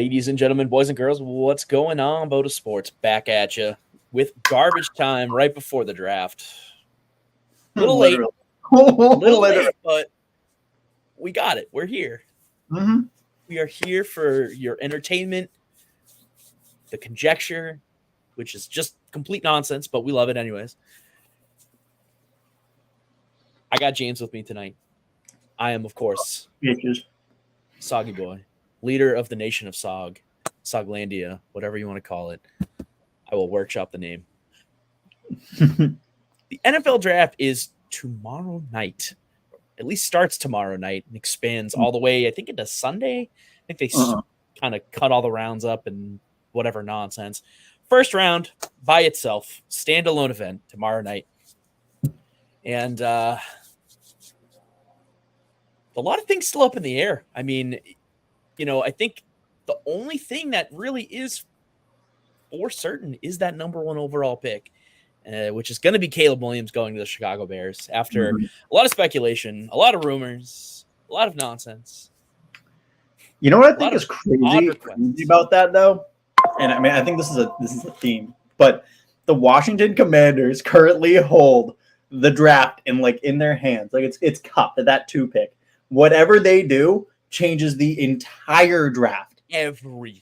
Ladies and gentlemen, boys and girls, what's going on? BOTA Sports back at you with garbage time right before the draft. A little late, but we got it. We're here. Mm-hmm. We are here for your entertainment, the conjecture, which is just complete nonsense, but we love it anyways. I got James with me tonight. I am, of course, Soggy Boy, leader of the nation of Sog, Soglandia, whatever you want to call it. I will workshop the name. The NFL draft is tomorrow night. At least starts tomorrow night and expands all the way, I think, into Sunday. I think they kind of cut all the rounds up and whatever nonsense. First round by itself, standalone event tomorrow night. And a lot of things still up in the air. I mean, I think the only thing that really is for certain is that number one overall pick, which is going to be Caleb Williams going to the Chicago Bears after a lot of speculation, a lot of rumors, a lot of nonsense. You know what I think is crazy about that, though? And I mean, I think this is a theme, but the Washington Commanders currently hold the draft in their hands. Like it's cup at that 2 pick. Whatever they do changes the entire draft. Everything.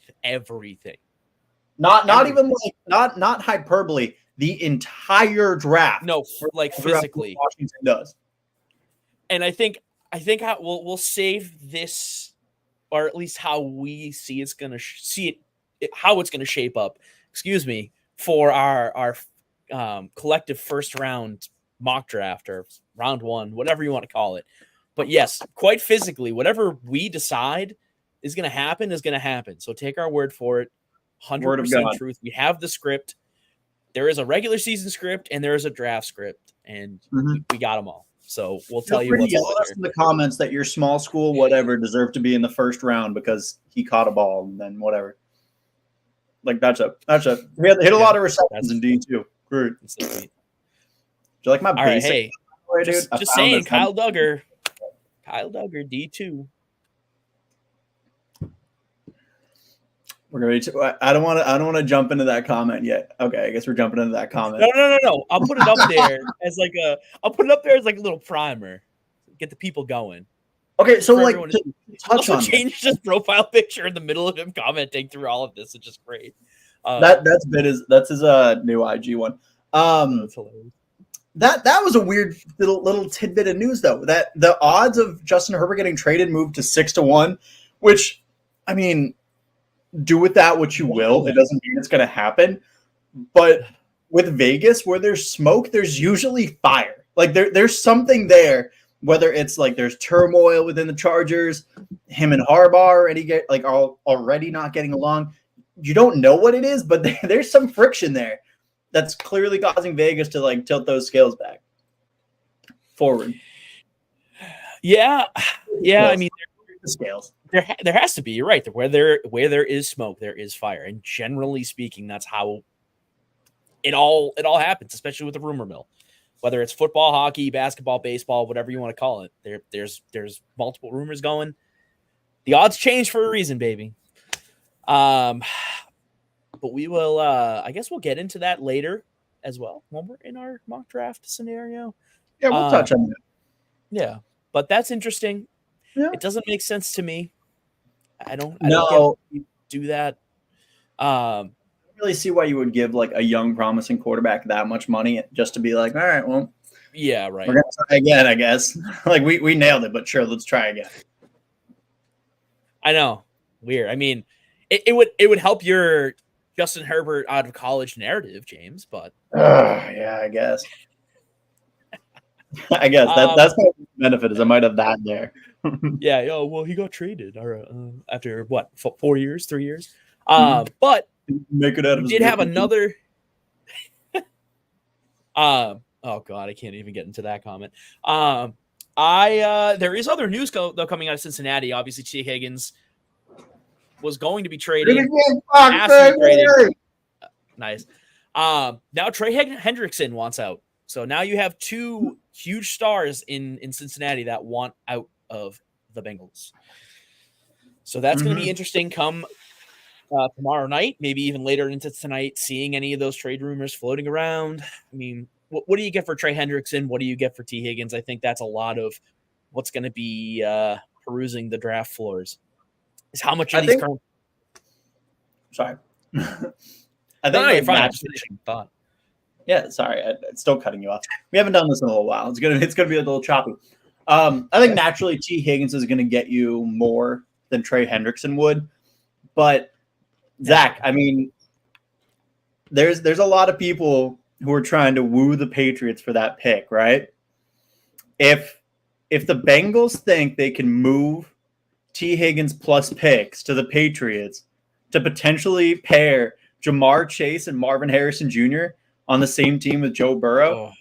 Not even not hyperbole. The entire draft. No, physically. Washington does. And I think we'll save this, or at least how we see it's going to how it's going to shape up. Excuse me, for our collective first round mock draft or round one, whatever you want to call it. But yes, quite physically, whatever we decide is going to happen. So take our word for it. 100% truth. We have the script. There is a regular season script and there is a draft script, and we got them all. So we'll tell you what's yell us in the comments that your small school whatever deserved to be in the first round because he caught a ball and then whatever. Like that's a we hit a lot of receptions in D2. Great. Do you like my basic? All right, hey, just saying, Kyle Duggar, D2. We're going to. I don't want to jump into that comment yet. Okay, I guess we're jumping into that comment. No. I'll put it up there as like a little primer, get the people going. Okay, so touch on changed his profile picture in the middle of him commenting through all of this. It's just great. That's his new IG one. That's hilarious. That was a weird little tidbit of news though. That the odds of Justin Herbert getting traded moved to 6-1, which I mean, do with that what you will. It doesn't mean it's going to happen. But with Vegas, where there's smoke, there's usually fire. Like there's something there. Whether it's like there's turmoil within the Chargers, him and Harbaugh already not getting along. You don't know what it is, but there's some friction there that's clearly causing Vegas to tilt those scales back forward. Yeah. I mean, the scales. There has to be. You're right. Where there is smoke, there is fire, and generally speaking, that's how it all happens. Especially with the rumor mill, whether it's football, hockey, basketball, baseball, whatever you want to call it. There's multiple rumors going. The odds change for a reason, baby. But we will. I guess we'll get into that later as well when we're in our mock draft scenario. Yeah, we'll touch on that. Yeah, but that's interesting. Yeah. It doesn't make sense to me. I don't do that. I don't really see why you would give a young, promising quarterback that much money just to be like, all right, well, yeah, right. We're gonna try again, I guess. we nailed it, but sure, let's try again. I know, weird. I mean, it would help your Justin Herbert out of college narrative, James. But yeah, I guess. That's my benefit is I might have that there. Yeah. Oh, well, he got traded after what? 3 years. But make it out of. Did have another. Oh God, I can't even get into that comment. There is other news though coming out of Cincinnati. Obviously, T. Higgins was going to be traded. Nice. Now Trey Hendrickson wants out. So now you have two huge stars in Cincinnati that want out of the Bengals. So that's going to be interesting come tomorrow night, maybe even later into tonight, seeing any of those trade rumors floating around. I mean, what do you get for Trey Hendrickson? What do you get for T. Higgins? I think that's a lot of what's going to be perusing the draft floors. Is how much of these current. Sorry. I think you're fine. Just finishing thought. Yeah, sorry, it's still cutting you off. We haven't done this in a little while. It's gonna be a little choppy. I think naturally T. Higgins is gonna get you more than Trey Hendrickson would, but Zach, I mean, there's a lot of people who are trying to woo the Patriots for that pick, right? If the Bengals think they can move T. Higgins plus picks to the Patriots to potentially pair Jamar Chase and Marvin Harrison Jr. on the same team with Joe Burrow,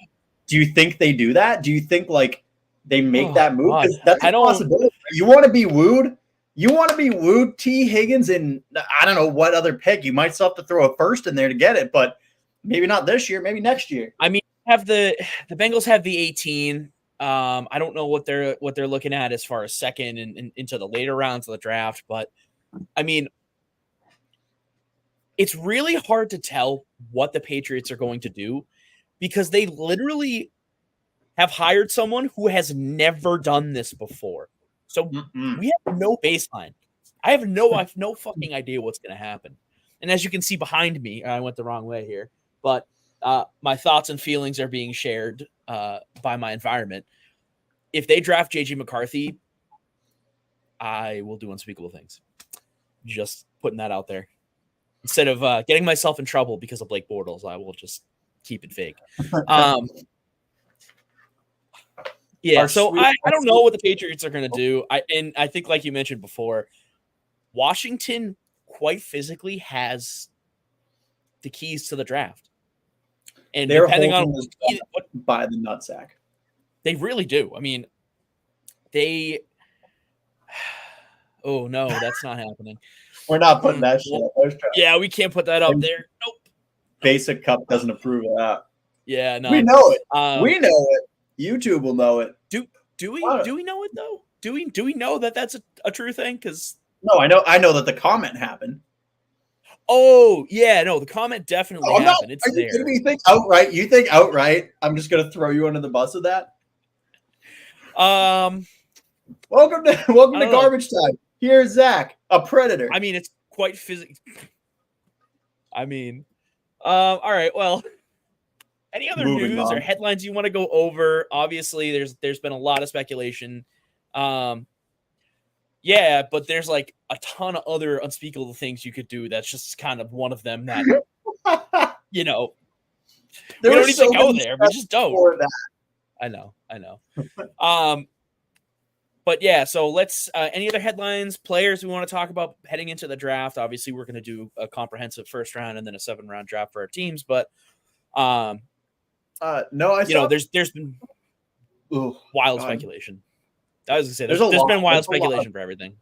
do you think they do that? Do you think like they make that move? That's a possibility. You want to be wooed? You want to be wooed, T. Higgins, and I don't know what other pick. You might still have to throw a first in there to get it, but maybe not this year, maybe next year. I mean, the Bengals have the 18. I don't know what they're looking at as far as second and into the later rounds of the draft, but I mean, it's really hard to tell what the Patriots are going to do because they literally have hired someone who has never done this before. So we have no baseline. I have no fucking idea what's going to happen. And as you can see behind me, I went the wrong way here, but my thoughts and feelings are being shared by my environment. If they draft JJ McCarthy, I will do unspeakable things. Just putting that out there. Instead of getting myself in trouble because of Blake Bortles, I will just keep it fake. Yeah, so I don't know what the Patriots are going to do. I think, like you mentioned before, Washington quite physically has the keys to the draft. And they're depending on by the nutsack. They really do. I mean, oh no, that's not happening. We're not putting that shit up. Yeah, we can't put that up there. Nope. Basic Cup doesn't approve of that. Yeah, no. We know it. We know it. YouTube will know it. Do we know it though? Do we know that that's a true thing? Because no, I know that the comment happened. Oh yeah, no, the comment definitely happened. It's there. You think outright? You think outright? I'm just gonna throw you under the bus with that. Welcome to Garbage Time. Here's Zach, a predator. I mean, it's quite physical. I mean, all right. Well, any other news or headlines you want to go over? Obviously, there's been a lot of speculation. Yeah, but there's like a ton of other unspeakable things you could do. That's just kind of one of them that, we don't need to go there. We just don't. I know. But yeah, so let's any other headlines, players we want to talk about heading into the draft. Obviously, we're going to do a comprehensive first round and then a 7-round draft for our teams. But no, there's been wild speculation. I was going to say there's been wild speculation for everything.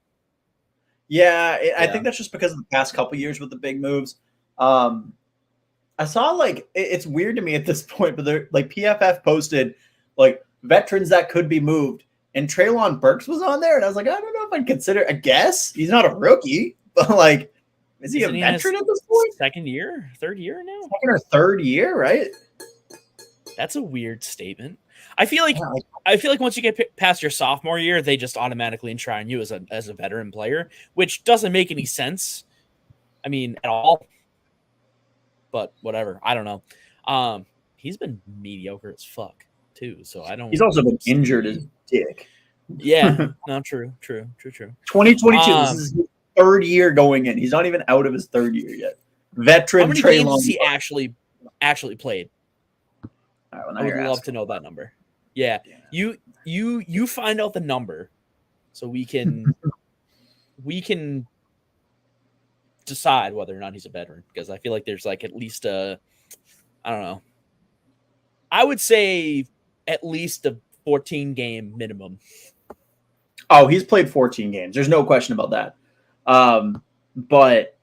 Yeah, I think that's just because of the past couple years with the big moves. I saw it's weird to me at this point, but they're like PFF posted like veterans that could be moved. And Treylon Burks was on there, and I was like, I don't know if I'd consider. I guess he's not a rookie, but is he a veteran at this point? Third year now. Second or third year, right? That's a weird statement. I feel like once you get past your sophomore year, they just automatically enshrine you as a veteran player, which doesn't make any sense. I mean, at all. But whatever. I don't know. He's been mediocre as fuck too, so I don't. He's also been injured as dick. Yeah, no, true. 2022. This is his third year going in. He's not even out of his third year yet. Veteran. How many games has he actually played? Right, well, I would love to know that number. Yeah. You find out the number, so we can decide whether or not he's a veteran. Because I feel like there's at least I don't know. I would say at least a 14-game minimum. Oh, he's played 14 games. There's no question about that. But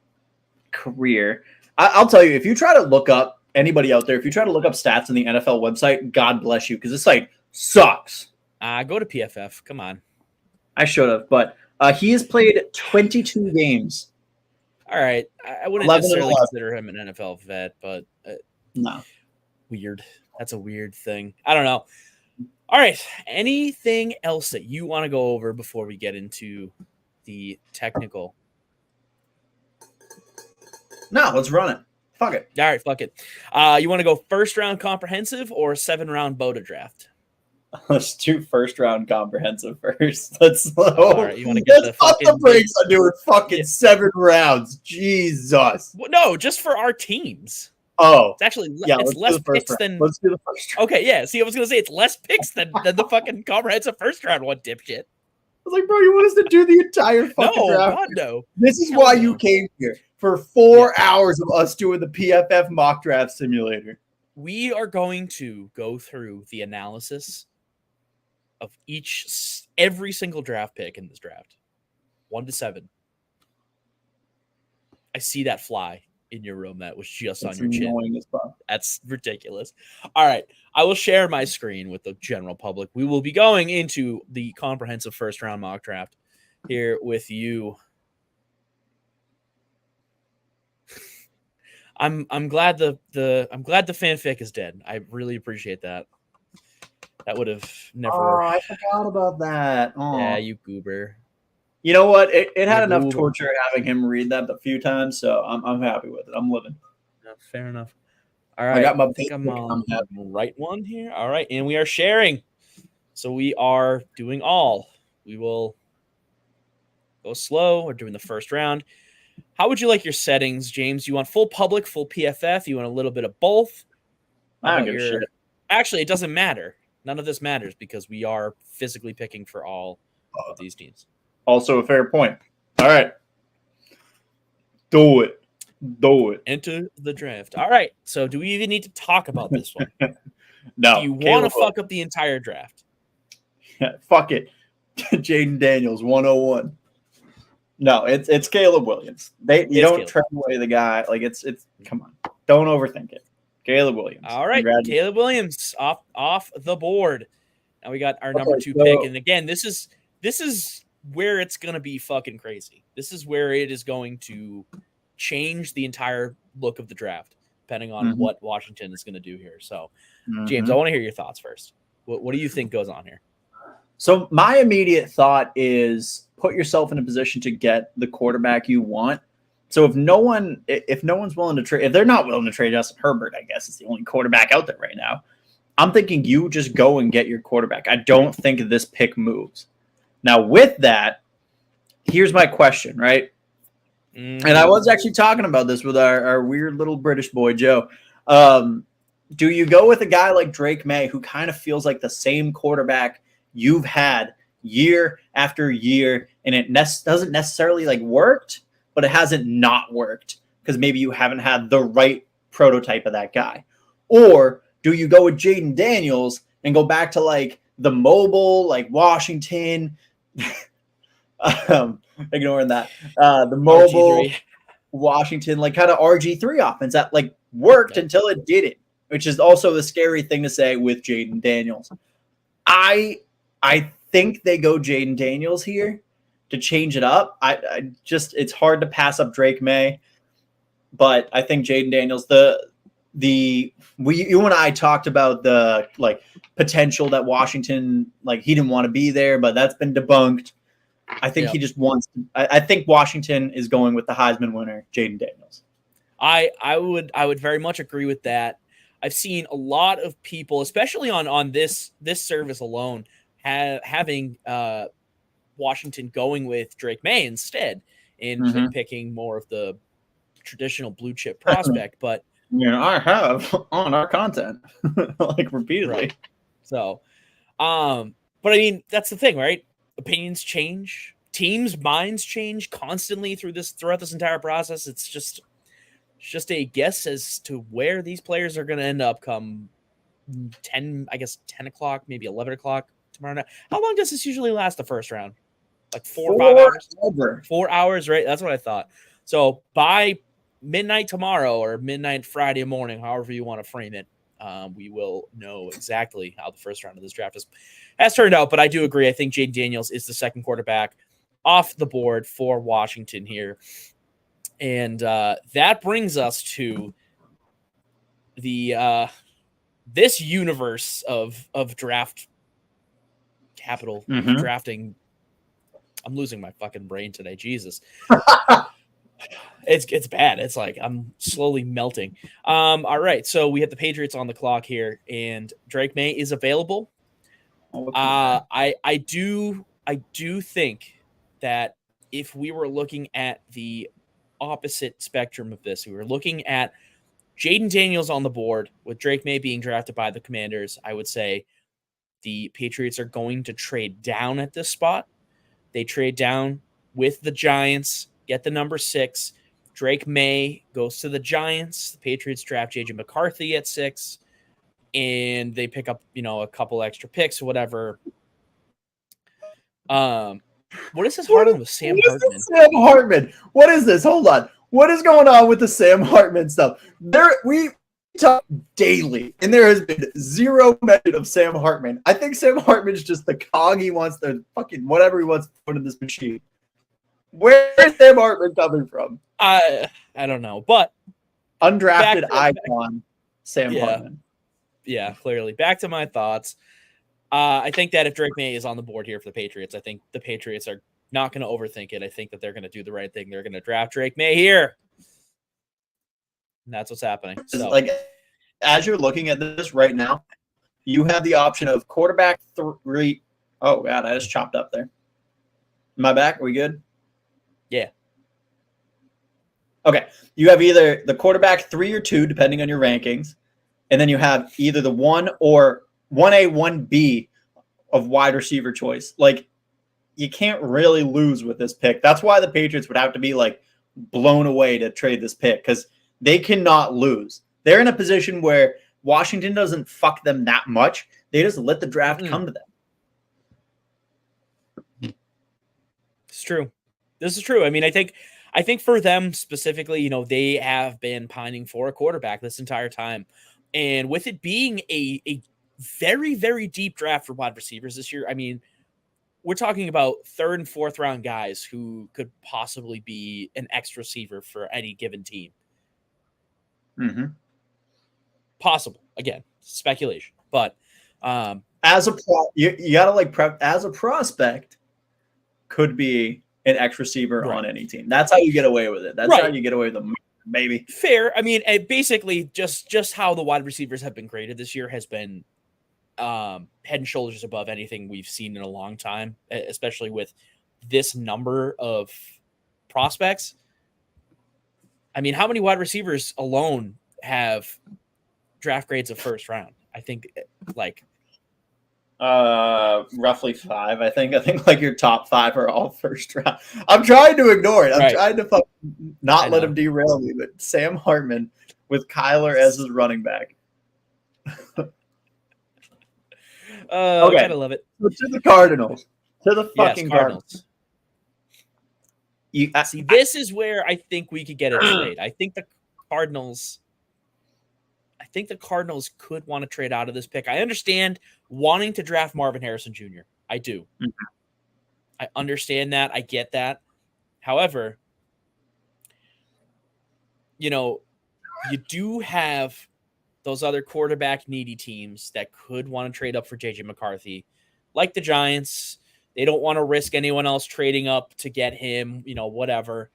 career, I'll tell you, if you try to look up anybody out there, if you try to look up stats on the NFL website, God bless you, because this site sucks. Go to PFF. Come on. I should have, but he has played 22 games All right. I wouldn't 11 and necessarily 11. consider him an NFL vet, but No. weird. That's a weird thing. I don't know. All right. Anything else that you want to go over before we get into the technical? No, let's run it. Fuck it. All right, fuck it. You want to go first round comprehensive or 7-round BOTA draft? Let's do first round comprehensive first. Let's All right, you want to get the pump the fucking brakes on doing fucking Yeah. 7 rounds. Jesus. Well, no, just for our teams. Oh, It's actually yeah. it's Let's less do the first picks round. than. Let's do the first round. Okay, yeah. See, I was gonna say it's less picks than the fucking comprehensive first round one, dipshit. I was like, bro, you want us to do the entire fucking No, draft? God no. This is Hell why no. you came here for 4 hours of us doing the PFF mock draft simulator. We are going to go through the analysis of every single draft pick in this draft, 1 to 7. I see that fly in your room that was just It's on your chin. annoying as fuck. That's ridiculous. All right. I will share my screen with the general public. We will be going into the comprehensive first round mock draft here with you. I'm glad the fanfic is dead. I really appreciate that. That would have never. Oh, I forgot about that. Oh. Yeah, you goober. You know what? It had You enough goober. torture having him read that a few times, so I'm happy with it. I'm living. No, fair enough. All right. I got my think I'm Facebook, on I'm happy. the right one here. All right, and we are sharing. So we are doing all. We will go slow. We're doing the first round. How would you like your settings, James? You want full public, full PFF? You want a little bit of both? I don't give a shit. Actually, it doesn't matter. None of this matters because we are physically picking for all of these teams. Also a fair point. All right. Do it. Do it. Enter the draft. All right. So do we even need to talk about this one? No. Do you want to fuck up the entire draft? Yeah, fuck it. Jaden Daniels, 101. No, it's Caleb Williams. You don't trade away the guy. Like it's come on. Don't overthink it. Caleb Williams. All right. Caleb Williams off the board. Now we got our number 2 pick. And again, this is where it's going to be fucking crazy. This is where it is going to change the entire look of the draft, depending on what Washington is going to do here. So, James, I want to hear your thoughts first. What do you think goes on here? So my immediate thought is put yourself in a position to get the quarterback you want. So if no one's willing to trade, if they're not willing to trade Justin Herbert, I guess it's the only quarterback out there right now. I'm thinking you just go and get your quarterback. I don't think this pick moves. Now with that, here's my question, right? And I was actually talking about this with our weird little British boy, Joe. Do you go with a guy like Drake May, who kind of feels like the same quarterback you've had year after year, and it doesn't necessarily like worked, but it hasn't not worked because maybe you haven't had the right prototype of that guy? Or do you go with Jaden Daniels and go back to like the mobile, like Washington, ignoring that, the mobile RG3. Washington, like kind of RG3 offense that like worked until it didn't, which is also the scary thing to say with Jaden Daniels. I think they go Jaden Daniels here to change it up. I just, it's hard to pass up Drake May, but I think Jaden Daniels, you and I talked about the like potential that Washington, like he didn't want to be there, but that's been debunked. I think he just wants. I think Washington is going with the Heisman winner, Jaden Daniels. I would very much agree with that. I've seen a lot of people, especially on this service alone, having Washington going with Drake May instead and picking more of the traditional blue chip prospect. But I have on our content like repeatedly. Right. So, but I mean that's the thing, right? Opinions change, teams' minds change constantly throughout this entire process. It's just a guess as to where these players are going to end up come 10 o'clock, maybe 11 o'clock tomorrow night. How long does this usually last, the first round? Like 4 or 5 hours? Over. 4 hours, right? That's what I thought. So by midnight tomorrow or midnight Friday morning, however you want to frame it, we will know exactly how the first round of this draft has turned out. But I do agree. I think Jaden Daniels is the second quarterback off the board for Washington here. And that brings us to the this universe of draft capital drafting. I'm losing my fucking brain today. Jesus. It's bad. It's like I'm slowly melting. All right. So we have the Patriots on the clock here, and Drake May is available. I do think that if we were looking at the opposite spectrum of this, we were looking at Jaden Daniels on the board with Drake May being drafted by the Commanders. I would say the Patriots are going to trade down at this spot. They trade down with the Giants, get the number 6. Drake May goes to the Giants. The Patriots draft J.J. McCarthy at 6, and they pick up, a couple extra picks or whatever. What is this Hartman with Sam Hartman? Sam Hartman. What is this? Hold on. What is going on with the Sam Hartman stuff? We talk daily, and there has been zero mention of Sam Hartman. I think Sam Hartman's just the cog he wants to fucking whatever he wants to put in this machine. Where is Sam Hartman coming from? I don't know, but undrafted icon Sam Hartman. Yeah, clearly. Back to my thoughts. I think that if Drake May is on the board here for the Patriots, I think the Patriots are not going to overthink it. I think that they're going to do the right thing. They're going to draft Drake May here. And that's what's happening. So, like, as you're looking at this right now, you have the option of quarterback 3. Oh, God, I just chopped up there. Am I back? Are we good? Yeah. Okay. You have either the quarterback 3 or 2, depending on your rankings. And then you have either the 1 or 1A, 1B of wide receiver choice. Like, you can't really lose with this pick. That's why the Patriots would have to be, like, blown away to trade this pick, because they cannot lose. They're in a position where Washington doesn't fuck them that much. They just let the draft come to them. It's true. This is true. I mean, I think for them specifically, they have been pining for a quarterback this entire time. And with it being a very, very deep draft for wide receivers this year, I mean, we're talking about 3rd and 4th round guys who could possibly be an X receiver for any given team. Mm-hmm. Possible. Again, speculation. But as you gotta like prep as a prospect, could be an X receiver on any team. That's how you get away with it. That's how you get away with them. Maybe fair. I mean, basically, just how the wide receivers have been graded this year has been head and shoulders above anything we've seen in a long time, especially with this number of prospects. I mean, how many wide receivers alone have draft grades of 1st round? I think like roughly 5. I think like your top 5 are all 1st round. I'm trying to ignore it. I'm trying to not let him derail me, but Sam Hartman with Kyler as his running back. Okay. Gotta love it. So to the Cardinals. To the fucking Cardinals. See, this is where I think we could get a trade. I think the Cardinals could want to trade out of this pick. I understand wanting to draft Marvin Harrison Jr. I do. Mm-hmm. I understand that. I get that. However, you do have those other quarterback needy teams that could want to trade up for J.J. McCarthy, like the Giants. They don't want to risk anyone else trading up to get him, whatever.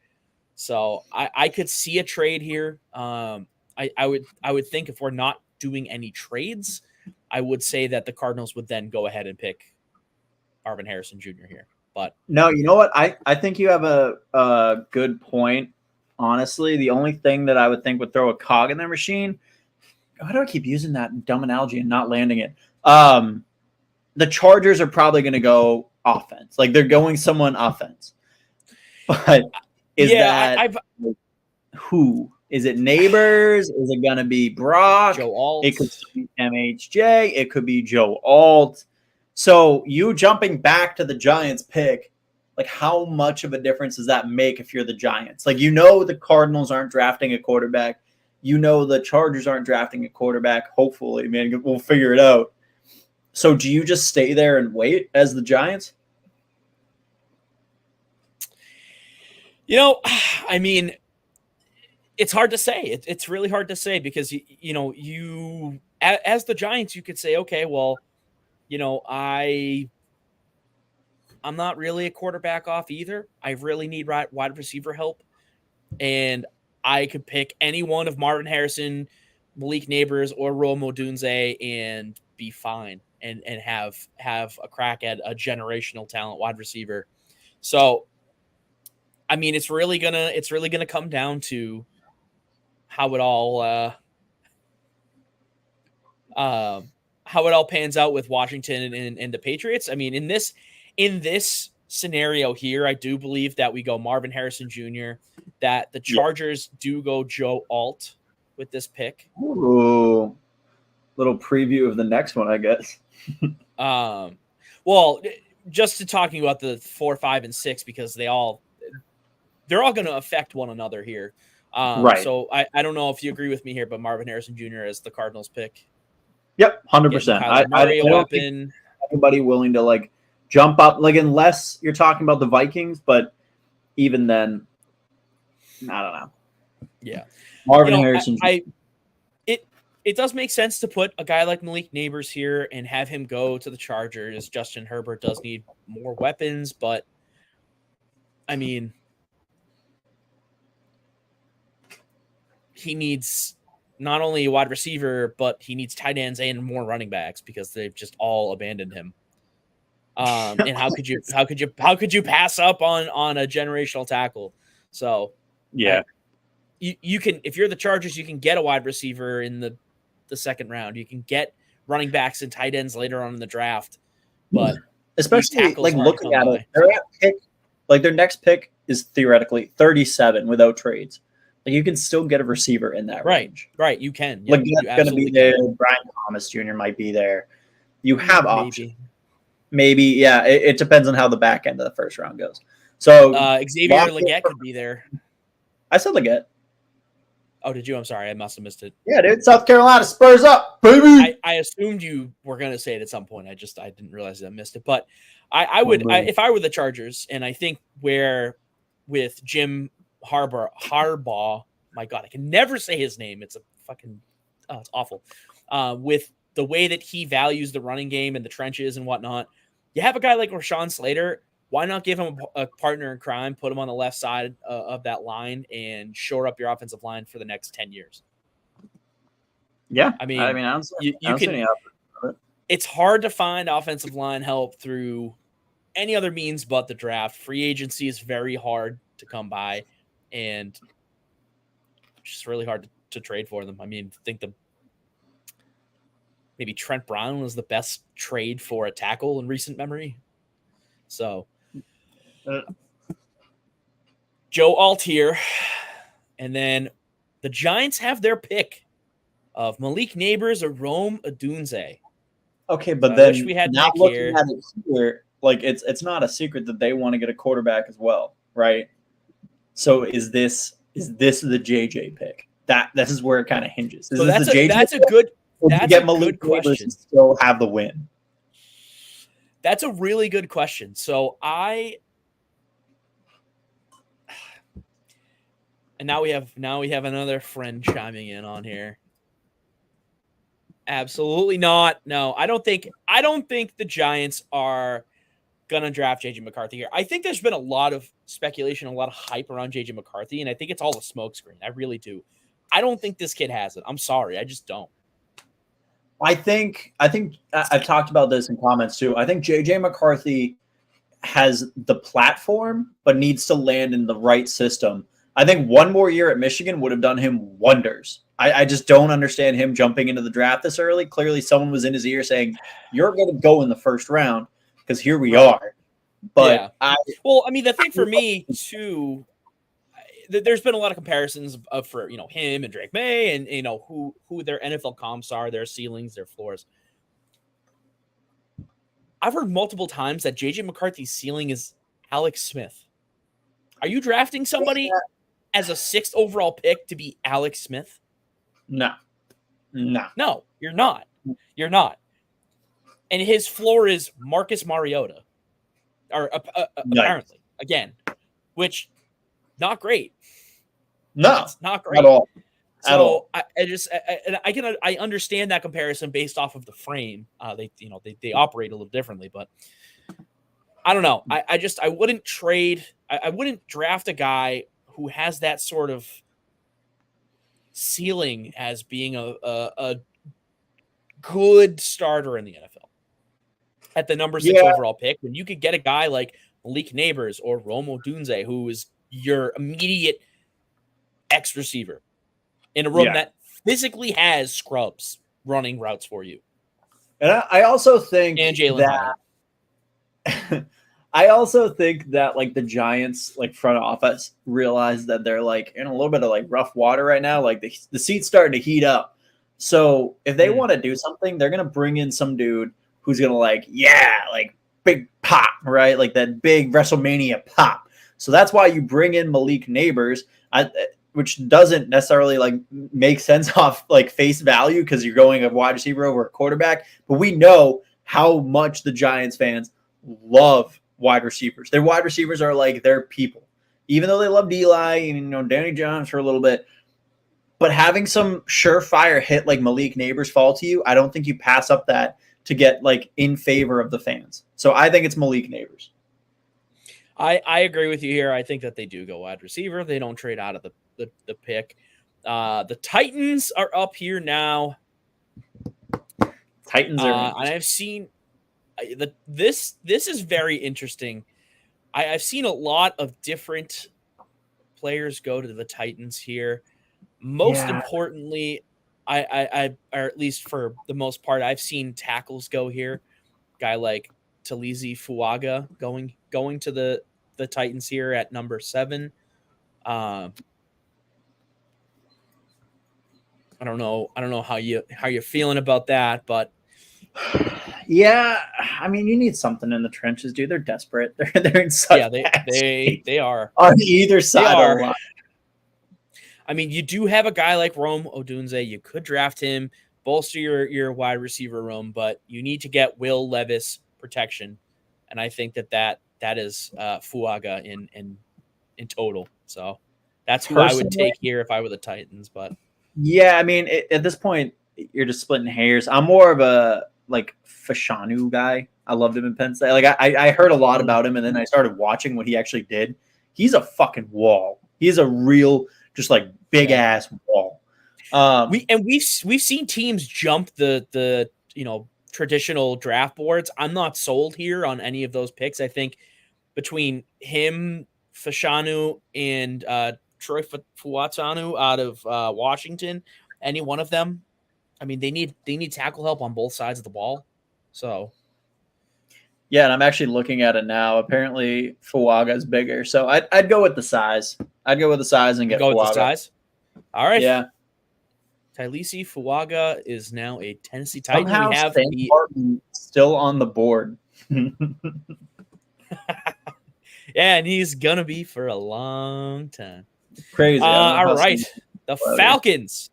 So I could see a trade here. I would think if we're not doing any trades, I would say that the Cardinals would then go ahead and pick Marvin Harrison Jr. here. But no, you know what? I think you have a good point. Honestly, the only thing that I would think would throw a cog in their machine. Why do I keep using that dumb analogy and not landing it? The Chargers are probably going to go offense. Like, they're going someone offense. But who? Is it Neighbors? Is it going to be Brock? Joe Alt. It could be MHJ. It could be Joe Alt. So you jumping back to the Giants pick, like, how much of a difference does that make if you're the Giants? Like, the Cardinals aren't drafting a quarterback. The Chargers aren't drafting a quarterback. Hopefully, man, we'll figure it out. So do you just stay there and wait as the Giants? I mean, It's hard to say. It's really hard to say because you as the Giants, you could say, okay, well, I'm not really a quarterback off either. I really need wide receiver help, and I could pick any one of Marvin Harrison, Malik Neighbors, or Rome Odunze and be fine and have a crack at a generational talent wide receiver. So, I mean, it's really gonna come down to how it all how it all pans out with Washington and the Patriots. I mean, in this scenario here, I do believe that we go Marvin Harrison Jr., that the Chargers do go Joe Alt with this pick. Ooh, little preview of the next one, I guess. Well, just to talking about the 4, 5, and 6 because they're all going to affect one another here. Right. So I don't know if you agree with me here, but Marvin Harrison Jr. is the Cardinals pick. Yep, 100%. I don't think anybody willing to like jump up, like unless you're talking about the Vikings, but even then, I don't know. Yeah, Marvin Harrison. It does make sense to put a guy like Malik Neighbors here and have him go to the Chargers. Justin Herbert does need more weapons, but I mean, he needs not only a wide receiver, but he needs tight ends and more running backs because they've just all abandoned him. And how could you pass up on a generational tackle? So yeah, you can, if you're the Chargers, you can get a wide receiver in the second round. You can get running backs and tight ends later on in the draft, but especially like looking at it, they're at pick, like their next pick is theoretically 37 without trades. Like you can still get a receiver in that range. Right, you can. Like that's going to be there. Brian Thomas Jr. might be there. You have options. Maybe, yeah. It depends on how the back end of the first round goes. So Xavier Legette could be there. I said Legette. Oh, did you? I'm sorry. I must have missed it. Yeah, dude. South Carolina, Spurs up, baby. I assumed you were going to say it at some point. I didn't realize that I missed it. But I would, if I were the Chargers, and I think with Jim Harbaugh, my God, I can never say his name. It's a fucking, it's awful. With the way that he values the running game and the trenches and whatnot, you have a guy like Rashawn Slater. Why not give him a partner in crime, put him on the left side of that line, and shore up your offensive line for the next 10 years? Yeah, I mean, it's hard to find offensive line help through any other means but the draft. Free agency is very hard to come by, and it's just really hard to trade for them. I mean, I think maybe Trent Brown was the best trade for a tackle in recent memory. So Joe Alt here, and then the Giants have their pick of Malik Neighbors or Rome Odunze. Okay, but then we had now looking at it here, like it's not a secret that they want to get a quarterback as well, right? So is this the JJ pick? This is where it kind of hinges. So that's a good question. Still have the win. That's a really good question. So and now we have another friend chiming in on here. Absolutely not. No, I don't think the Giants are gonna draft JJ McCarthy here. I think there's been a lot of speculation, a lot of hype around JJ McCarthy, and I think it's all a smokescreen. I really do. I don't think this kid has it. I'm sorry, I just don't. I think I've talked about this in comments too. I think JJ McCarthy has the platform, but needs to land in the right system. I think one more year at Michigan would have done him wonders. I just don't understand him jumping into the draft this early. Clearly, someone was in his ear saying, "You're going to go in the first round," because here we are. But yeah. The thing for me too, there's been a lot of comparisons for him and Drake May and who their NFL comps are, their ceilings, their floors. I've heard multiple times that JJ McCarthy's ceiling is Alex Smith. Are you drafting somebody as a 6th overall pick to be Alex Smith? No, you're not. You're not. And his floor is Marcus Mariota, or apparently again, which not great. No, That's not at great. all. At all. So I understand that comparison based off of the frame. They operate a little differently, but I don't know. I wouldn't trade. I wouldn't draft a guy who has that sort of ceiling as being a good starter in the NFL at the number 6 Yeah, overall pick, when you could get a guy like Malik Neighbors or Rome Odunze, who is your immediate X receiver in a room yeah. that physically has scrubs running routes for you, And I also think and Jalen that I also think that like the Giants like front office realize that they're like in a little bit of like rough water right now. Like the seat's starting to heat up. So if they want to do something, they're gonna bring in some dude who's gonna like, yeah, like big pop, right? Like that big WrestleMania pop. So that's why you bring in Malik Neighbors, which doesn't necessarily like make sense off like face value because you're going a wide receiver over a quarterback. But we know how much the Giants fans love wide receivers. Their wide receivers are like their people, even though they loved Eli and Danny Jones for a little bit. But having some surefire hit like Malik Neighbors fall to you, I don't think you pass up that to get like in favor of the fans. So I think it's Malik Neighbors. I agree with you here. I think that they do go wide receiver. They don't trade out of the pick. The Titans are up here now. Titans are and I've seen this is very interesting. I've seen a lot of different players go to the Titans here. Most importantly, I or at least for the most part, I've seen tackles go here. Guy like Talizi Fuaga going to the Titans here at number 7. I don't know how you're feeling about that, but yeah, I mean, you need something in the trenches, dude. They're desperate. They're in such they are on either side of the line. I mean, you do have a guy like Rome Odunze. You could draft him, bolster your wide receiver room, but you need to get Will Levis protection, and I think that is Fuaga in total. So that's who I would take here if I were the Titans. But yeah, I mean, at this point, you're just splitting hairs. I'm more of a like Fashanu guy. I loved him in Penn State. Like I heard a lot about him, and then I started watching what he actually did. He's a fucking wall. He's a real, just like big ass wall. We've seen teams jump the traditional draft boards. I'm not sold here on any of those picks. I think between him, Fashanu, and Troy Fuatanu out of Washington, any one of them, I mean, they need tackle help on both sides of the ball. So yeah, and I'm actually looking at it now. Apparently, Fuaga is bigger, so I'd go with the size. I'd go with the size and get Fuaga. With the size. All right. Yeah. Talizi Fuaga is now a Tennessee Titan. Somehow we have still on the board. Yeah, and he's gonna be for a long time. Crazy. All right, the Falcons.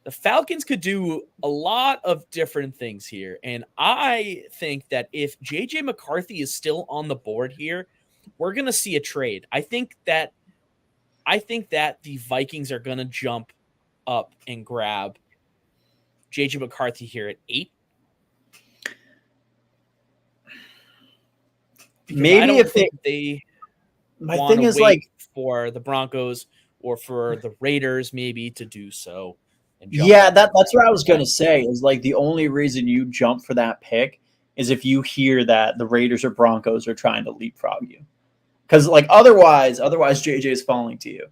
The Falcons could do a lot of different things here, and I think that if JJ McCarthy is still on the board here, we're gonna see a trade. I think that the Vikings are gonna jump up and grab JJ McCarthy here at 8. Because maybe if they my thing is like for the Broncos or for the Raiders maybe to do so. Yeah, that's what I was gonna say. Is like the only reason you jump for that pick is if you hear that the Raiders or Broncos are trying to leapfrog you, because like otherwise JJ is falling to you.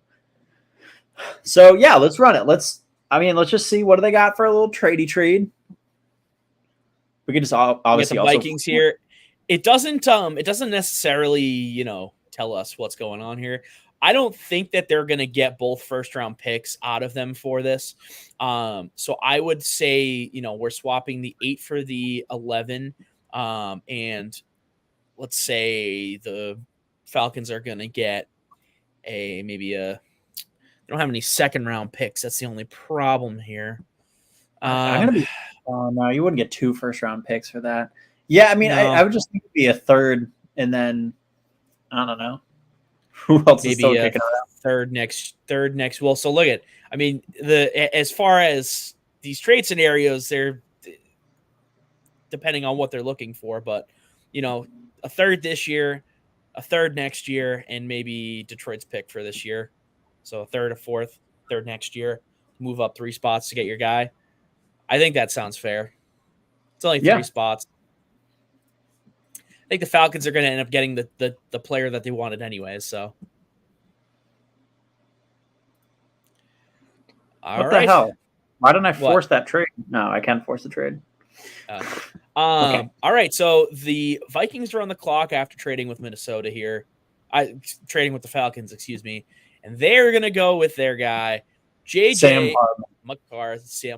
So yeah, let's run it. Let's just see what do they got for a little tradey trade. We could just obviously the Vikings here. It doesn't necessarily, tell us what's going on here. I don't think that they're going to get both first round picks out of them for this. So I would say, we're swapping the 8 for the 11. And let's say the Falcons are going to get they don't have any second round picks. That's the only problem here. I'm going to be, no, you wouldn't get 2 first round picks for that. Yeah, I mean, no. I would just think it'd be a third, and then I don't know. Who else is still maybe a kicking around? third next. Well, so look at, I mean, as far as these trade scenarios, they're depending on what they're looking for, but a third this year, a third next year, and maybe Detroit's pick for this year. So a third, a fourth, third next year, move up 3 spots to get your guy. I think that sounds fair. It's only 3 spots. I think the Falcons are going to end up getting the player that they wanted anyways. So, What the hell? Why didn't I force that trade? No, I can't force the trade. Okay. All right. So the Vikings are on the clock after trading with Minnesota here. Trading with the Falcons, excuse me. And they're going to go with their guy, JJ McCarthy.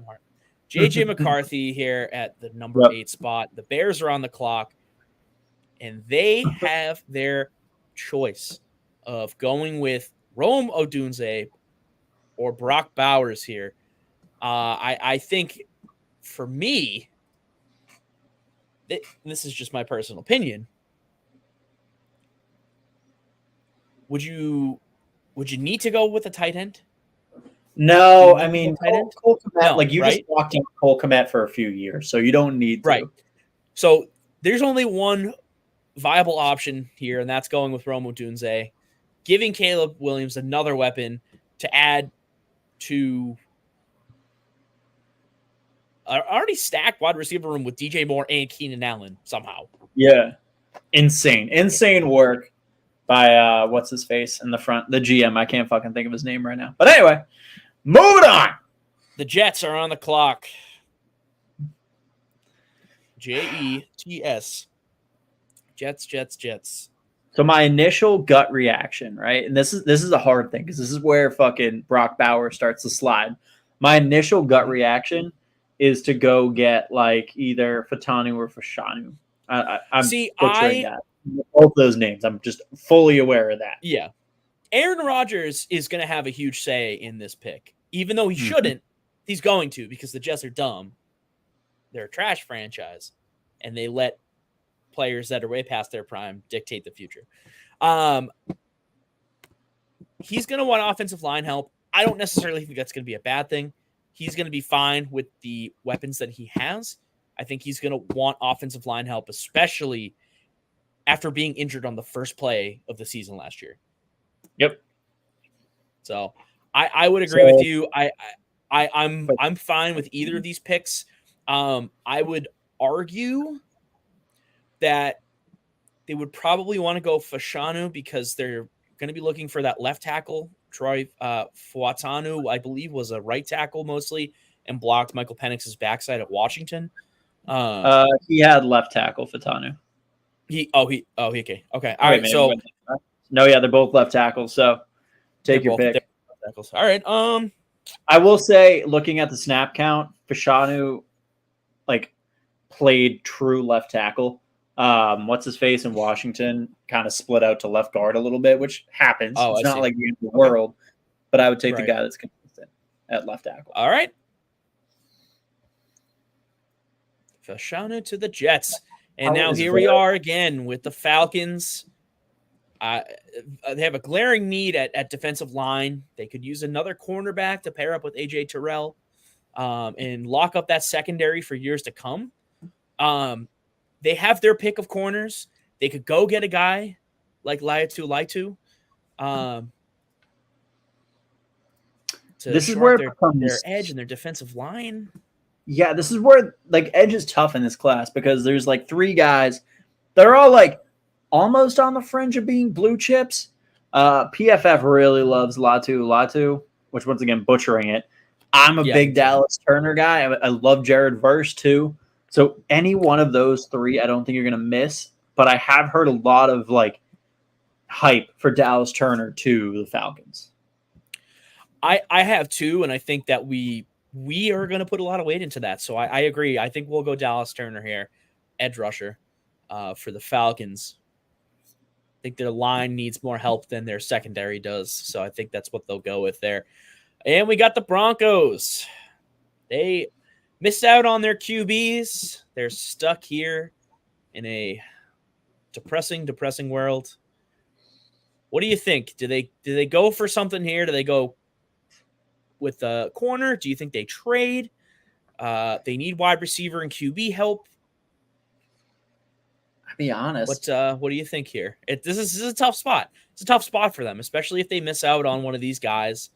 JJ McCarthy here at the number 8 spot. The Bears are on the clock, and they have their choice of going with Rome Odunze or Brock Bowers here. I think for me, this is just my personal opinion. Would you need to go with a tight end? No, I mean Cole Kmet, no, like you just walked in Cole Kmet for a few years, so you don't need to. Right. So there's only one viable option here, and that's going with Rome Odunze, giving Caleb Williams another weapon to add to an already stacked wide receiver room with DJ Moore and Keenan Allen somehow. Yeah. Insane work by what's his face in the front, the GM. I can't fucking think of his name right now. But anyway, moving on. The Jets are on the clock. Jets. Jets. So my initial gut reaction, right? And this is a hard thing because this is where fucking Brock Bauer starts to slide. My initial gut reaction is to go get like either Fatanu or Fashanu. I'm butchering that. Both those names. I'm just fully aware of that. Yeah. Aaron Rodgers is going to have a huge say in this pick. Even though he shouldn't, he's going to because the Jets are dumb. They're a trash franchise, and they let players that are way past their prime dictate the future. He's going to want offensive line help. I don't necessarily think that's going to be a bad thing. He's going to be fine with the weapons that he has. I think he's going to want offensive line help, especially after being injured on the first play of the season last year. Yep. So I would agree with you. I'm fine with either of these picks. I would argue that they would probably want to go Fashanu because they're going to be looking for that left tackle. Troy Fuatanu, I believe, was a right tackle mostly and blocked Michael Penix's backside at Washington. He had left tackle Fatanu. Okay. All right. So no, yeah, they're both left tackles. So take your pick. All right. I will say, looking at the snap count, Fashanu played true left tackle. What's his face in Washington kind of split out to left guard a little bit, which happens. It's not like the end of the world, but I would take the guy that's consistent at left tackle. All right. Fashanu to the Jets. And now here we are again with the Falcons. They have a glaring need at defensive line. They could use another cornerback to pair up with A.J. Terrell and lock up that secondary for years to come. They have their pick of corners. They could go get a guy like Laitu. This is where their edge and their defensive line. Yeah, this is where edge is tough in this class because there's 3 guys. They're all almost on the fringe of being blue chips. PFF really loves Latu, which once again butchering it. I'm a big Dallas Turner guy. I love Jared Verse too. So any one of those 3, I don't think you're gonna miss. But I have heard a lot of hype for Dallas Turner to the Falcons. I have too, and I think that we are going to put a lot of weight into that. So I agree. I think we'll go Dallas Turner here, edge rusher, for the Falcons. I think their line needs more help than their secondary does. So I think that's what they'll go with there. And we got the Broncos. They missed out on their QBs. They're stuck here in a depressing world. What do you think? Do they go for something here? Do they go with the corner? Do you think they trade? They need wide receiver and QB help. I'll be honest. What do you think here? This is a tough spot. It's a tough spot for them, especially if they miss out on one of these guys.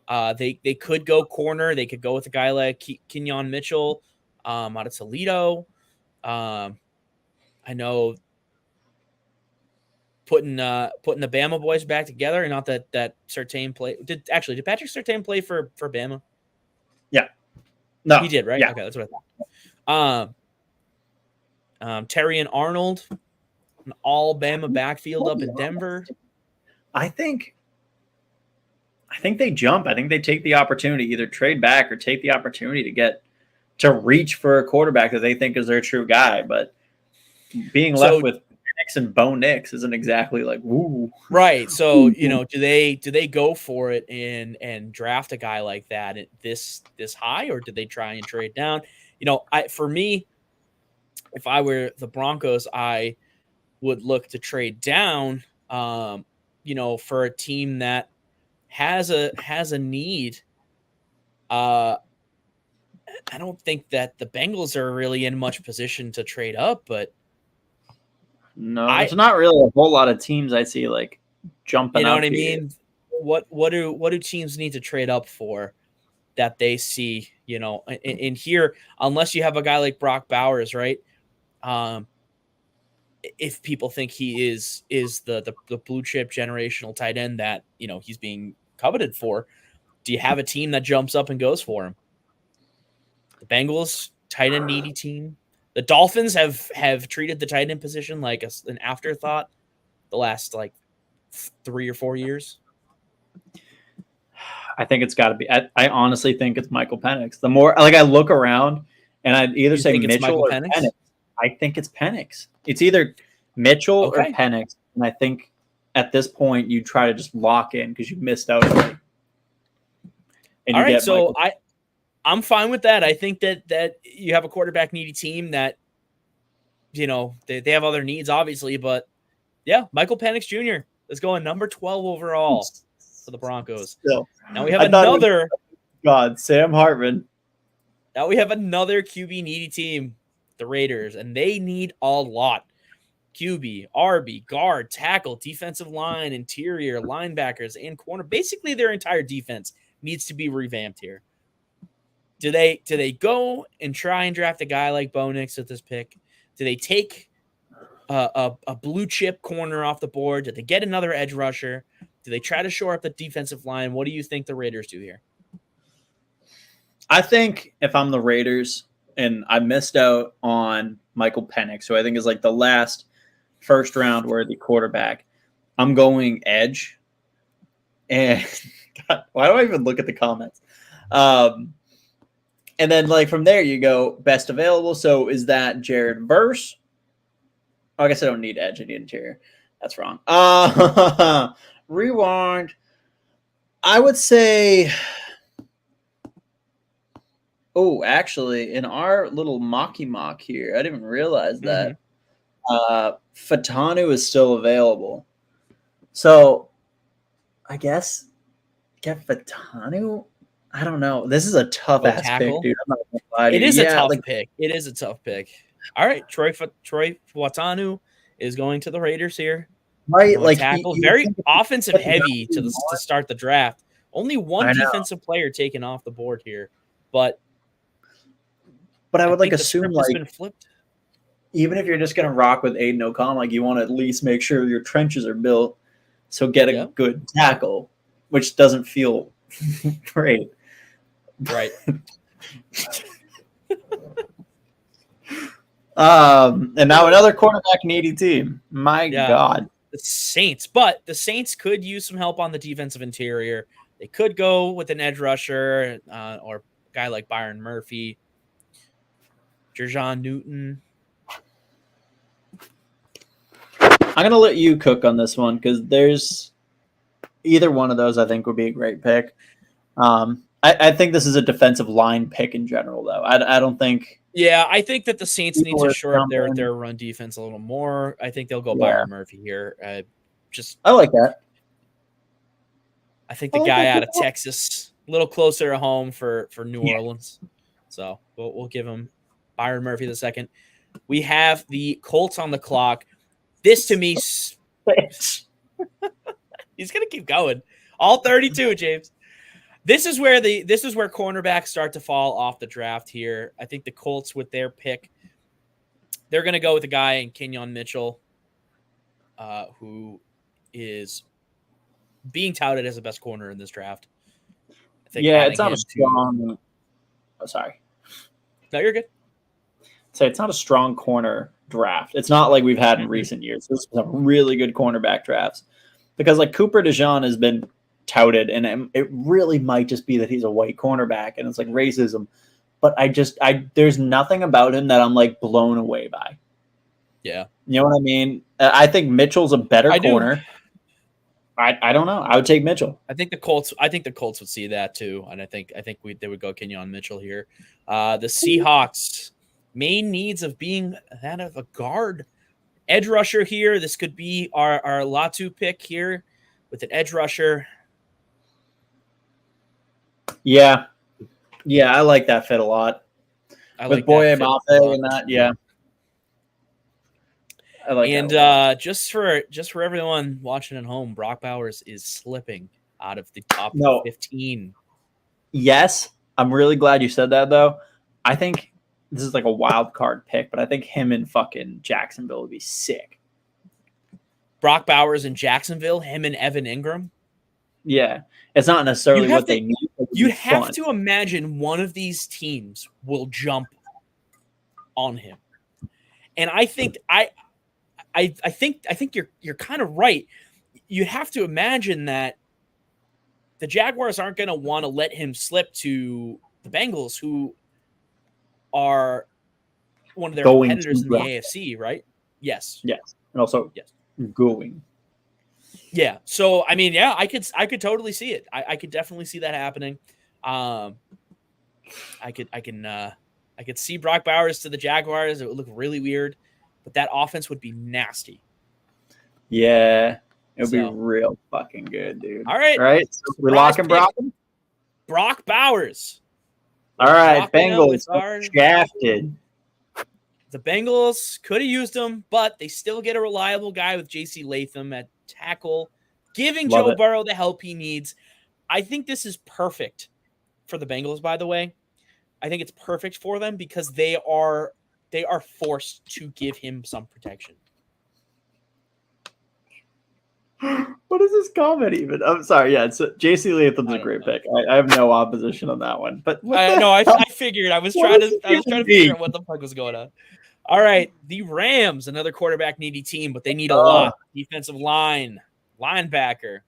They could go corner. They could go with a guy like Kenyon Mitchell out of Toledo. I know putting the Bama boys back together. Not that Surtain play did Patrick Surtain play for Bama? Yeah, no, he did, right? Yeah. Okay, that's what I thought. Terry and Arnold, an all Bama backfield up in Denver. I think they jump. I think they take the opportunity, either trade back or take the opportunity to reach for a quarterback that they think is their true guy. But being left with Nix and Bo Nix isn't exactly like woo. Right. So, do they go for it and draft a guy like that at this high, or do they try and trade down? For me, if I were the Broncos, I would look to trade down for a team that has a need. I don't think that the Bengals are really in much position to trade up, but no, there's not really a whole lot of teams I see like jumping. You know up what I here. mean? What do teams need to trade up for that they see? In here, unless you have a guy like Brock Bowers, right? If people think he is the blue chip generational tight end that he's being coveted for, do you have a team that jumps up and goes for him? The Bengals, tight end needy team. The Dolphins have treated the tight end position like an afterthought the last 3 or 4 years. I think it's got to be. I honestly think it's Michael Penix. The more I look around, and I'd either say Mitchell or Penix. I think it's Penix. It's either Mitchell or Penix, and I think at this point you try to just lock in because you missed out. All right, so I'm fine with that. I think that you have a quarterback needy team that they have other needs, obviously, but yeah, Michael Penix Jr. is going number 12 overall for the Broncos. Still, now we have another Sam Hartman. Now we have another QB needy team, the Raiders, and they need a lot. QB, RB, guard, tackle, defensive line, interior, linebackers, and corner. Basically, their entire defense needs to be revamped here. Do they go and try and draft a guy like Bo Nix at this pick? Do they take a blue chip corner off the board? Do they get another edge rusher? Do they try to shore up the defensive line? What do you think the Raiders do here? I think if I'm the Raiders and I missed out on Michael Penix, who I think is the last first round worthy quarterback, I'm going edge. And God, why do I even look at the comments? And then from there you go best available. So is that Jared Verse? Oh, I guess I don't need edge. I need interior. That's wrong. Rewind. I would say. Oh, actually, in our little mocky mock here, I didn't even realize that Fatanu is still available. So I guess get Fatanu. I don't know. This is a tough ass pick, dude. I'm not gonna lie to you. It is a tough pick. It is a tough pick. All right, Troy Fatanu is going to the Raiders here. Right, tackle, very offensive heavy to start the draft. Only one defensive player taken off the board here, but I would assume been flipped. Even if you're just gonna rock with Aiden O'Connell, you want to at least make sure your trenches are built. So get a good tackle, which doesn't feel great. Right. And now another quarterback needy team. My God. The Saints. But the Saints could use some help on the defensive interior. They could go with an edge rusher or a guy like Byron Murphy, Jerjon Newton. I'm going to let you cook on this one because there's either one of those I think would be a great pick. I think this is a defensive line pick in general, though. I don't think. Yeah, I think that the Saints need to shore up their run defense a little more. I think they'll go Byron Murphy here. I like that. I think the guy out of Texas, a little closer to home for New Orleans. So we'll give him Byron Murphy the second. We have the Colts on the clock. This to me, he's gonna keep going. All 32, James. This is where cornerbacks start to fall off the draft here. I think the Colts with their pick, they're gonna go with a guy in Kenyon Mitchell, who is being touted as the best corner in this draft. I think it's not a strong. Sorry. No, you're good. So it's not a strong corner draft. It's not like we've had in recent years. This was a really good cornerback drafts because like Cooper DeJean has been touted, and it really might just be that he's a white cornerback and it's like racism. But there's nothing about him that I'm like blown away by. Yeah. You know what I mean? I think Mitchell's a better corner. I don't know. I would take Mitchell. I think the Colts would see that too, and I think they would go Kenyon Mitchell here. The Seahawks main needs of being that of a guard, edge rusher here. This could be our Latu pick here with an edge rusher. Yeah, I like that fit a lot. With Boye Mafe and that, yeah. I like and just for everyone watching at home, Brock Bowers is slipping out of the top 15. Yes, I'm really glad you said that though. I think this is like a wild card pick, but I think him in fucking Jacksonville would be sick. Brock Bowers in Jacksonville, him and Evan Ingram. Yeah, it's not necessarily what they need. You have to imagine one of these teams will jump on him, and I think I think you're kind of right. You have to imagine that the Jaguars aren't going to want to let him slip to the Bengals, who are one of their competitors in the AFC, right? Yes. And also going. Yeah. So I mean, yeah, I could totally see it. I could definitely see that happening. I could see Brock Bowers to the Jaguars. It would look really weird, but that offense would be nasty. Yeah, it would be real fucking good, dude. All right. So we're locking Brock. Brock Bowers. All right, Bengals shafted. The Bengals could have used him, but they still get a reliable guy with J.C. Latham at tackle, giving Joe Burrow the help he needs. I think this is perfect for the Bengals, by the way. I think it's perfect for them because they are forced to give him some protection. What is this comment even? I'm sorry. Yeah, it's J.C. Latham's a great pick. I have no opposition on that one. But I figured I was trying to figure out what the fuck was going on. All right, the Rams, another quarterback needy team, but they need a lot. Defensive line, linebacker,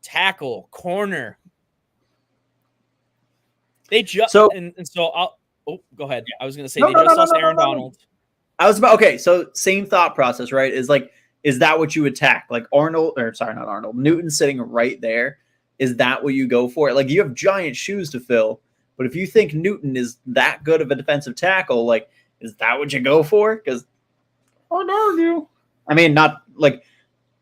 tackle, corner. They just so I'll go ahead. I was going to say they just lost Aaron Donald. I was about so same thought process, right? Is that what you attack? Like not Arnold. Newton sitting right there. Is that what you go for? Like you have giant shoes to fill, but if you think Newton is that good of a defensive tackle, like is that what you go for? Because I mean, not like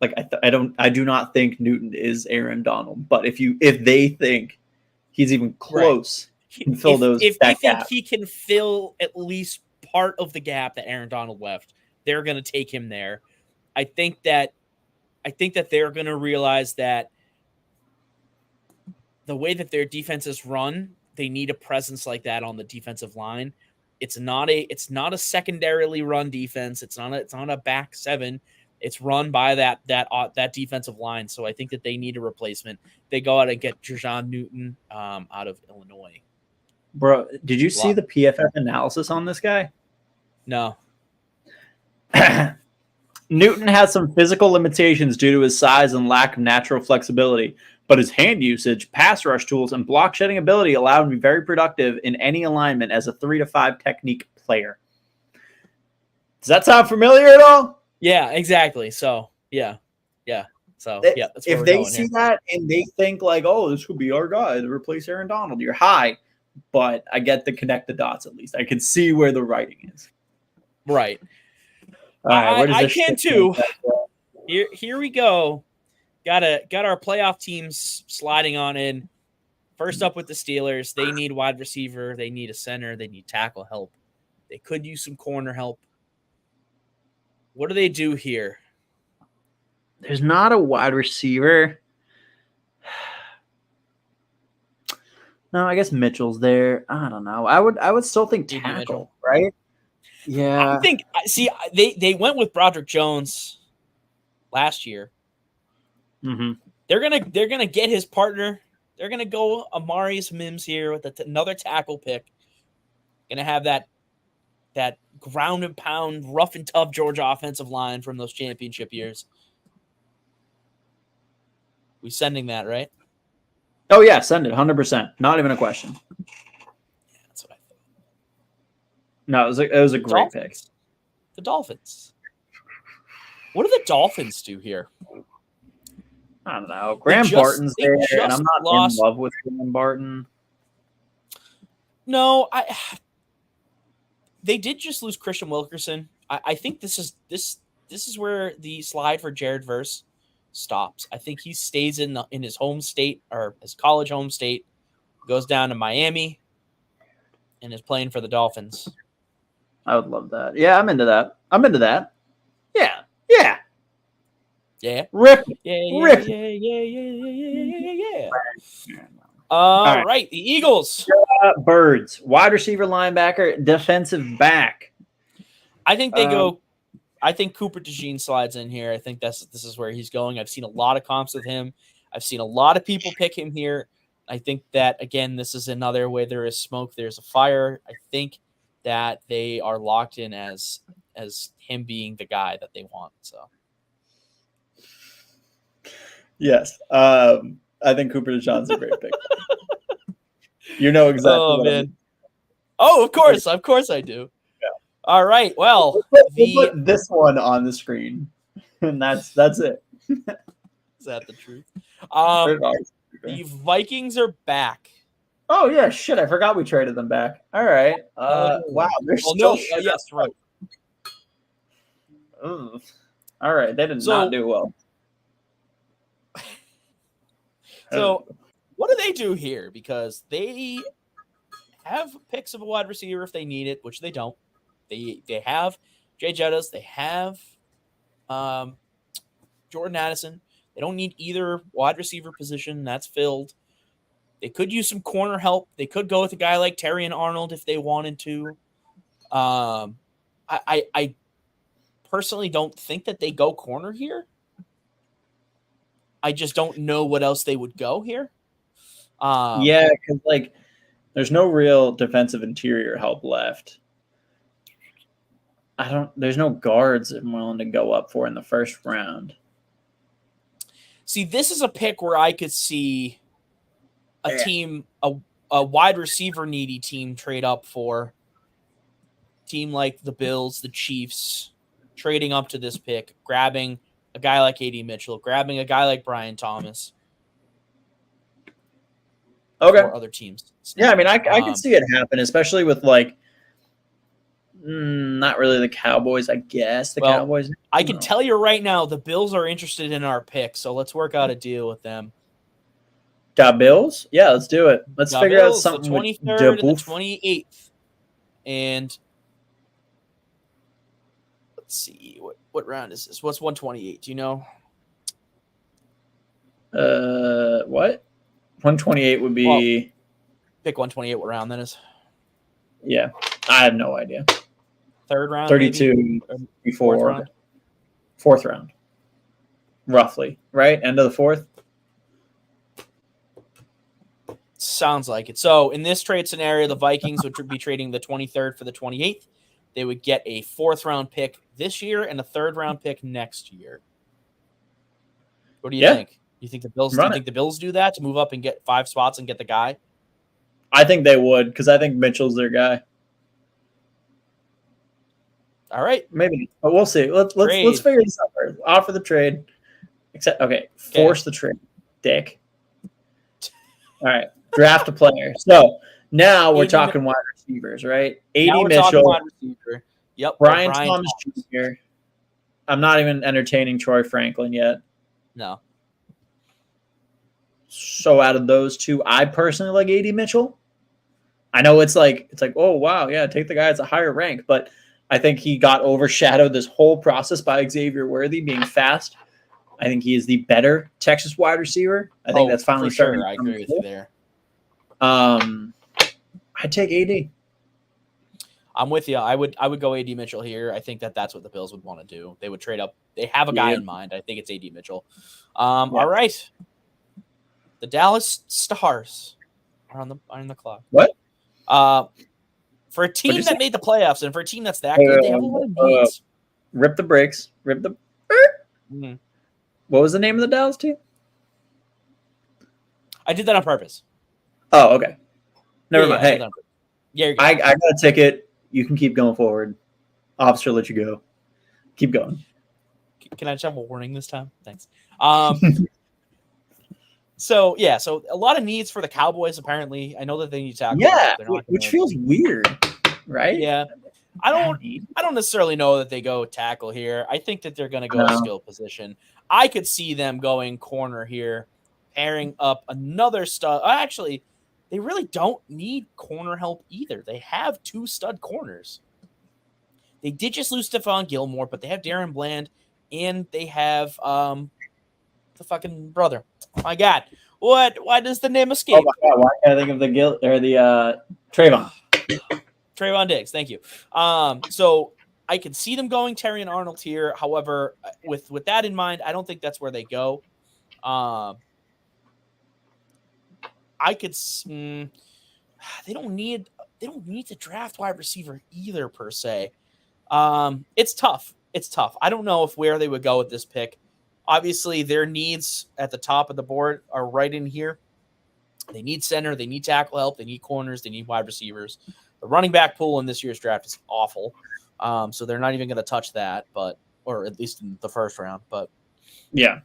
I do not think Newton is Aaron Donald, but if they think he's even close, he can fill if they think he can fill at least part of the gap that Aaron Donald left, they're going to take him there. I think that they're going to realize that the way that their defense is run, they need a presence like that on the defensive line. It's not a secondarily run defense. It's not a back seven. It's run by that defensive line. So I think that they need a replacement. They go out and get Jerjon Newton out of Illinois. Bro, did you see the PFF analysis on this guy? No. Newton has some physical limitations due to his size and lack of natural flexibility, but his hand usage, pass rush tools, and block shedding ability allow him to be very productive in any alignment as a 3-5 technique player. Does that sound familiar at all? Yeah, exactly. So, yeah. So, yeah. That's if they see that and they think like, oh, this could be our guy to replace Aaron Donald, you're high. But I get to connect the dots at least. I can see where the writing is. Right. All right, I can too. Here we go. got our playoff teams sliding on in. First up with the Steelers, they need wide receiver, they need a center, they need tackle help. They could use some corner help. What do they do here? There's not a wide receiver. No, I guess Mitchell's there. I don't know. I would still think tackle, right? Yeah. I think they went with Broderick Jones last year. Mm-hmm. They're gonna get his partner. They're gonna go Amarius Mims here with another tackle pick. Gonna have that ground and pound, rough and tough Georgia offensive line from those championship years. We sending that, right? Oh yeah, send it 100%. Not even a question. Yeah, that's what I thought. No, it was a great pick. The Dolphins. What do the Dolphins do here? I don't know. Graham Barton's there, and I'm not in love with Graham Barton. No, they did just lose Christian Wilkerson. I think this is where the slide for Jared Verse stops. I think he stays in his home state or his college home state, goes down to Miami, and is playing for the Dolphins. I would love that. Yeah, I'm into that. Yeah. Yeah. Rip. Yeah. All right. The Eagles. Birds. Wide receiver, linebacker, defensive back. I think they go. I think Cooper DeJean slides in here. I think this is where he's going. I've seen a lot of comps with him. I've seen a lot of people pick him here. I think that, again, this is another way there is smoke, there's a fire. I think that they are locked in as him being the guy that they want. So, yes, I think Cooper DeJean's a great pick. You know exactly. Oh what man! I mean. Oh, of course I do. Yeah. All right. Well, we'll put this one on the screen, and that's it. Is that the truth? The Vikings are back. Oh yeah, shit! I forgot we traded them back. All right. Wow, they're still. Yes, right. All right, they did not do well. So, what do they do here? Because they have picks of a wide receiver if they need it, which they don't. They have Jay Jettas. They have Jordan Addison. They don't need either wide receiver position. That's filled. They could use some corner help. They could go with a guy like Terry and Arnold if they wanted to. I personally don't think that they go corner here. I just don't know what else they would go here. Yeah, because there's no real defensive interior help left. There's no guards I'm willing to go up for in the first round. See, this is a pick where I could see a team, a wide receiver needy team trade up for. Team like the Bills, the Chiefs, trading up to this pick, grabbing a guy like A.D. Mitchell, grabbing a guy like Brian Thomas. Okay. For other teams. Yeah, I mean, I can see it happen, especially with not really the Cowboys, I guess. Cowboys. I can tell you right now, the Bills are interested in our pick, so let's work out a deal with them. Got Bills? Yeah, let's do it. Let's figure out something. The 23rd and the 28th. And let's see, what round is this? What's 128? Do you know? What? 128 would be. Pick 128. What round that is? Yeah, I have no idea. Third round. 32 before. Fourth round. Roughly, right? End of the fourth. Sounds like it. So in this trade scenario, the Vikings would be trading the 23rd for the 28th. They would get a 4th round pick this year and a 3rd round pick next year. What do you think? You think the Bills? Do you think the Bills do that to move up and get 5 spots and get the guy? I think they would because I think Mitchell's their guy. All right, maybe, but we'll see. Let's figure this out first. Offer the trade. Force the trade, dick. All right, draft a player. So now we're talking wide receivers, right? A.D. Mitchell, wide receiver. Yep. Brian Thomas Jr. I'm not even entertaining Troy Franklin yet. No. So out of those two, I personally like AD Mitchell. I know it's like, oh wow, yeah, take the guy that's a higher rank, but I think he got overshadowed this whole process by Xavier Worthy being fast. I think he is the better Texas wide receiver. I think that's finally starting. Sure. I agree with you there. I'd take AD. I'm with you. I would go AD Mitchell here. I think that's what the Bills would want to do. They would trade up. They have a guy in mind. I think it's AD Mitchell. All right. The Dallas Stars are on the clock. What? For a team that made the playoffs and for a team that's that good, they have a lot of needs. Rip the brakes. Mm-hmm. What was the name of the Dallas team? I did that on purpose. Oh, okay. Never mind. Hey, I got a ticket. You can keep going forward. Officer, let you go. Keep going. Can I just have a warning this time? Thanks. So a lot of needs for the Cowboys. Apparently, I know that they need tackle. Yeah, which feels weird, right? Yeah, I don't necessarily know that they go tackle here. I think that they're going to go skill position. I could see them going corner here, pairing up another stud. Actually, they really don't need corner help either. They have 2 stud corners. They did just lose Stephon Gilmore, but they have Darren Bland and they have the fucking brother. My God, why does the name escape? Oh my God, why can't I think of the Trayvon? Trayvon Diggs, thank you. So I can see them going Terry and Arnold here. However, with that in mind, I don't think that's where they go. I could. They don't need to draft wide receiver either per se. It's tough. I don't know where they would go with this pick. Obviously, their needs at the top of the board are right in here. They need center. They need tackle help. They need corners. They need wide receivers. The running back pool in this year's draft is awful. So they're not even going to touch that, or at least in the first round. But yeah,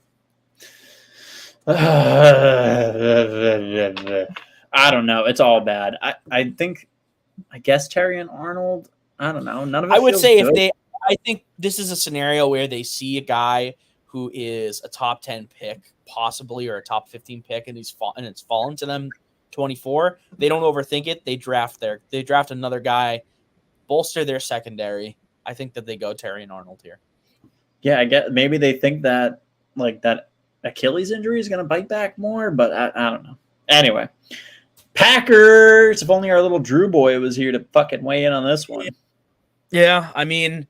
I don't know. It's all bad. I guess Terry and Arnold. I don't know. None of it. I would say good. I think this is a scenario where they see a guy who is a top 10 pick, possibly, or a top 15 pick, and it's fallen to them 24. They don't overthink it. They draft another guy, bolster their secondary. I think that they go Terry and Arnold here. Yeah, I get maybe they think that that Achilles injury is going to bite back more, but I don't know. Anyway, Packers. If only our little Drew boy was here to fucking weigh in on this one. Yeah, I mean,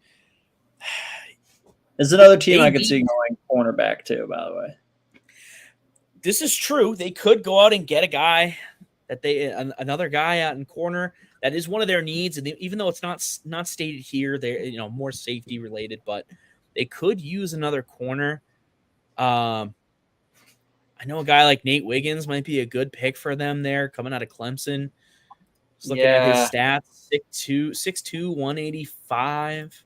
there's another team I could see going cornerback too, by the way. This is true. They could go out and get a guy another guy out in corner. That is one of their needs, and even though it's not stated here, they're more safety related, but they could use another corner. I know a guy like Nate Wiggins might be a good pick for them there, coming out of Clemson. Just looking at his stats, 6'2", 185.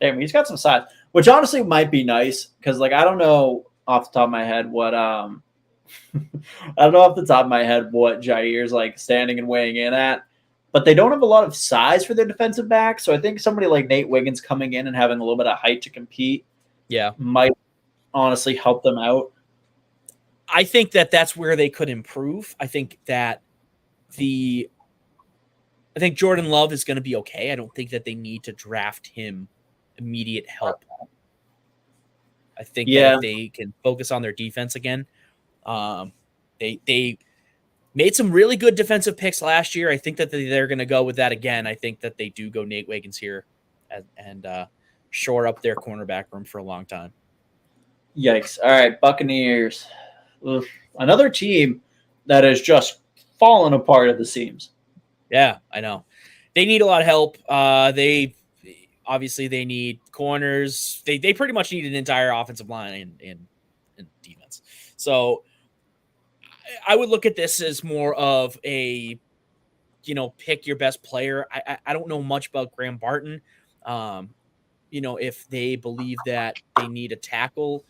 Damn, he's got some size, which honestly might be nice because, I don't know off the top of my head what I don't know off the top of my head what Jair's standing and weighing in at, but they don't have a lot of size for their defensive back. So I think somebody like Nate Wiggins coming in and having a little bit of height to compete, might honestly help them out. I think that's where they could improve. I think that Jordan Love is going to be okay. I don't think that they need to draft him immediate help. I think that if they can focus on their defense again, they made some really good defensive picks last year. I think that they're going to go with that again. I think that they do go Nate Wiggins here and shore up their cornerback room for a long time. Yikes. All right, Buccaneers. Oof. Another team that has just fallen apart at the seams. Yeah, I know. They need a lot of help. They need corners. They pretty much need an entire offensive line in defense. So I would look at this as more of a, pick your best player. I don't know much about Graham Barton. If they believe that they need a tackle,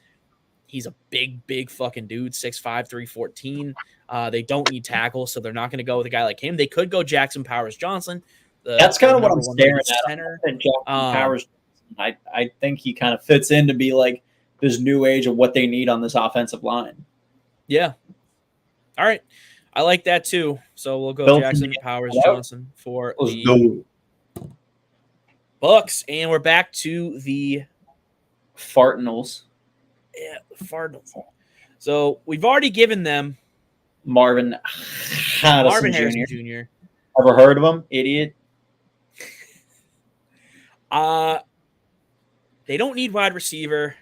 he's a big fucking dude, 6'5", 314. They don't need tackle, so they're not going to go with a guy like him. They could go Jackson Powers Johnson. That's kind of what I'm staring at. Jackson Powers, I think he kind of fits in to be this new age of what they need on this offensive line. Yeah. All right. I like that too. So we'll go Built Jackson, in- Powers, Yep. Johnson for Let's the go. Bucks, and we're back to the Fartinals. Cardinals. So we've already given them Marvin Marvin Harrison Harrison Jr. Jr. Ever heard of him? Idiot. They don't need wide receiver.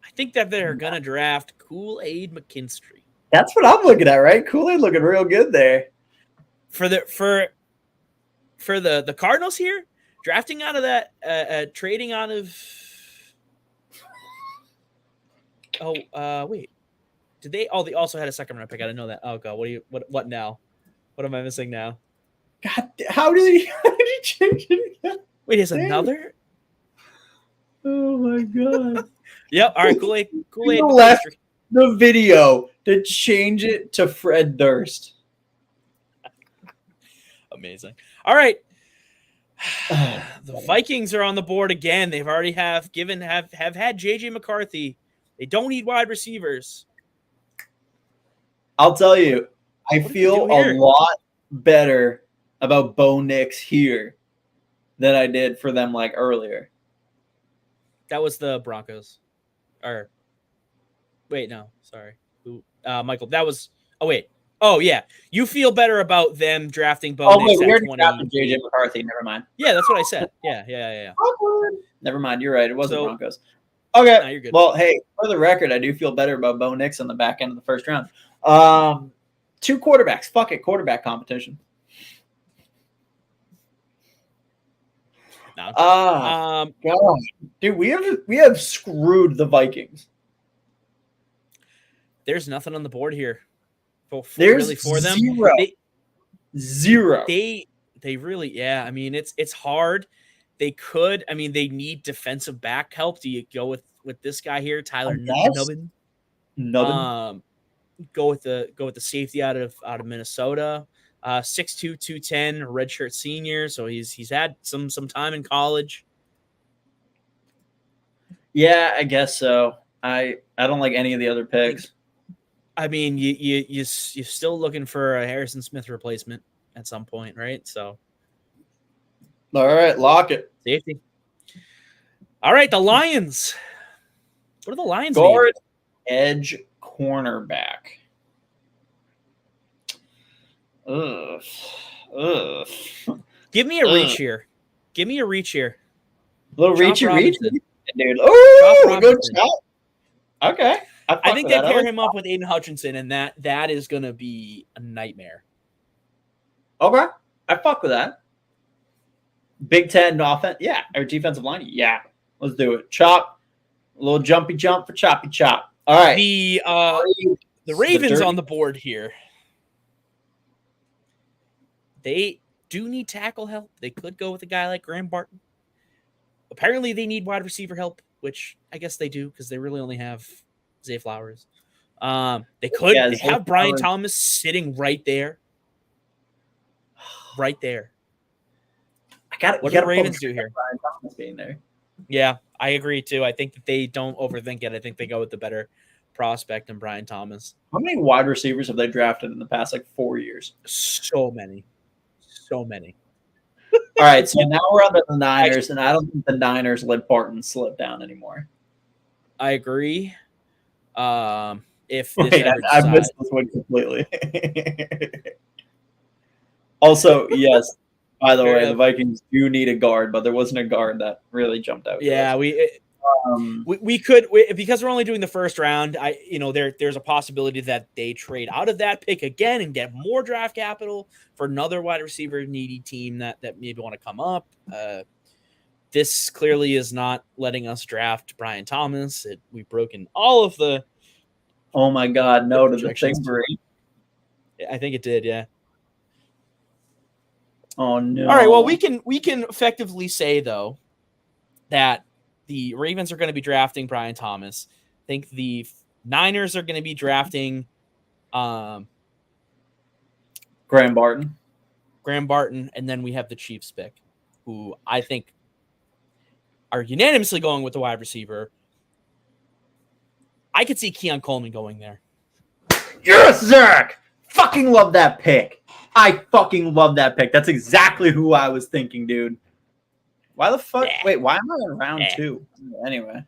I think that they're gonna draft Kool-Aid McKinstry That's what I'm looking at, right? Kool-Aid looking real good there. for the Cardinals here. Drafting out of that, trading out of. Wait. Did they? Oh, they also had a second round pick. I didn't know that. Oh god, what now? What am I missing now? God, how did he change it again? Wait, is Dang. another? Oh my god. Yep. All right, Kool-Aid You left the video to change it to Fred Durst. Amazing. All right. The Vikings are on the board again. They've already have had JJ McCarthy. They don't need wide receivers. I'll tell you, I What did feel they do here? a lot better about Bo Nix here than I did for them like earlier. That was the Broncos. Or wait, no, sorry. Michael, that was wait. Oh yeah. You feel better about them drafting Bo Oh Nix wait, we at already 20. drafted JJ McCarthy. Never mind. Yeah, that's what I said. Yeah. Never mind. You're right. It was the So- Broncos. Okay. No, you're good. Well, hey, for the record, I do feel better about Bo Nix on the back end of the first round. 2 quarterbacks. Fuck it. Quarterback competition. No. God, dude, we have screwed the Vikings. There's nothing on the board here. There's Really for them. Zero. They really, yeah. I mean, it's hard. They could. I mean, they need defensive back help. Do you go with this guy here, Tyler Nubbin? Nothing. Go with the safety out of Minnesota. 6'2", 210, redshirt senior. So he's had some time in college. Yeah, I guess so. I don't like any of the other picks. I mean, you're still looking for a Harrison Smith replacement at some point, right? So All right, lock it. safety. All right, the Lions. What do the Lions Guard, edge, cornerback. Ugh. Give me a reach here. Give me a reach here. Little Chop reachy, Robinson. dude. Oh, Chop good Robinson. shot. Okay. I think they that. pair him up with Aiden Hutchinson, and that is going to be a nightmare. Okay. I fuck with that. Big Ten offense. Yeah. Or defensive line. Yeah. Let's do it. Chop. A little jumpy jump for choppy chop. All right. The Ravens on the board here. They do need tackle help. They could go with a guy like Graham Barton. Apparently, they need wide receiver help, which I guess they do because they really only have Zay Flowers. They could they have Brian Thomas sitting right there. Right there. What do the Ravens do here? Brian Thomas being there. Yeah, I agree too. I think that they don't overthink it. I think they go with the better prospect than Brian Thomas. How many wide receivers have they drafted in the past 4 years? So many. All right, so now we're on to the Niners, and I don't think the Niners let Barton slip down anymore. I agree. If this Wait, ever I missed this one completely. Also, yes, by the way, the Vikings do need a guard, but there wasn't a guard that really jumped out. Yeah, we could because we're only doing the first round. There's a possibility that they trade out of that pick again and get more draft capital for another wide receiver needy team that maybe want to come up. This clearly is not letting us draft Brian Thomas. We've broken all of the. Oh my God! No to the thing break. I think it did. Yeah. Oh no! All right. Well, we can effectively say though that the Ravens are going to be drafting Brian Thomas. I think the Niners are going to be drafting Graham Barton, and then we have the Chiefs pick, who I think are unanimously going with the wide receiver. I could see Keon Coleman going there. Yes, Zach. Fucking love that pick. I fucking love that pick. That's exactly who I was thinking, dude. Why the fuck? Yeah. Wait, why am I in round Yeah. 2? Anyway.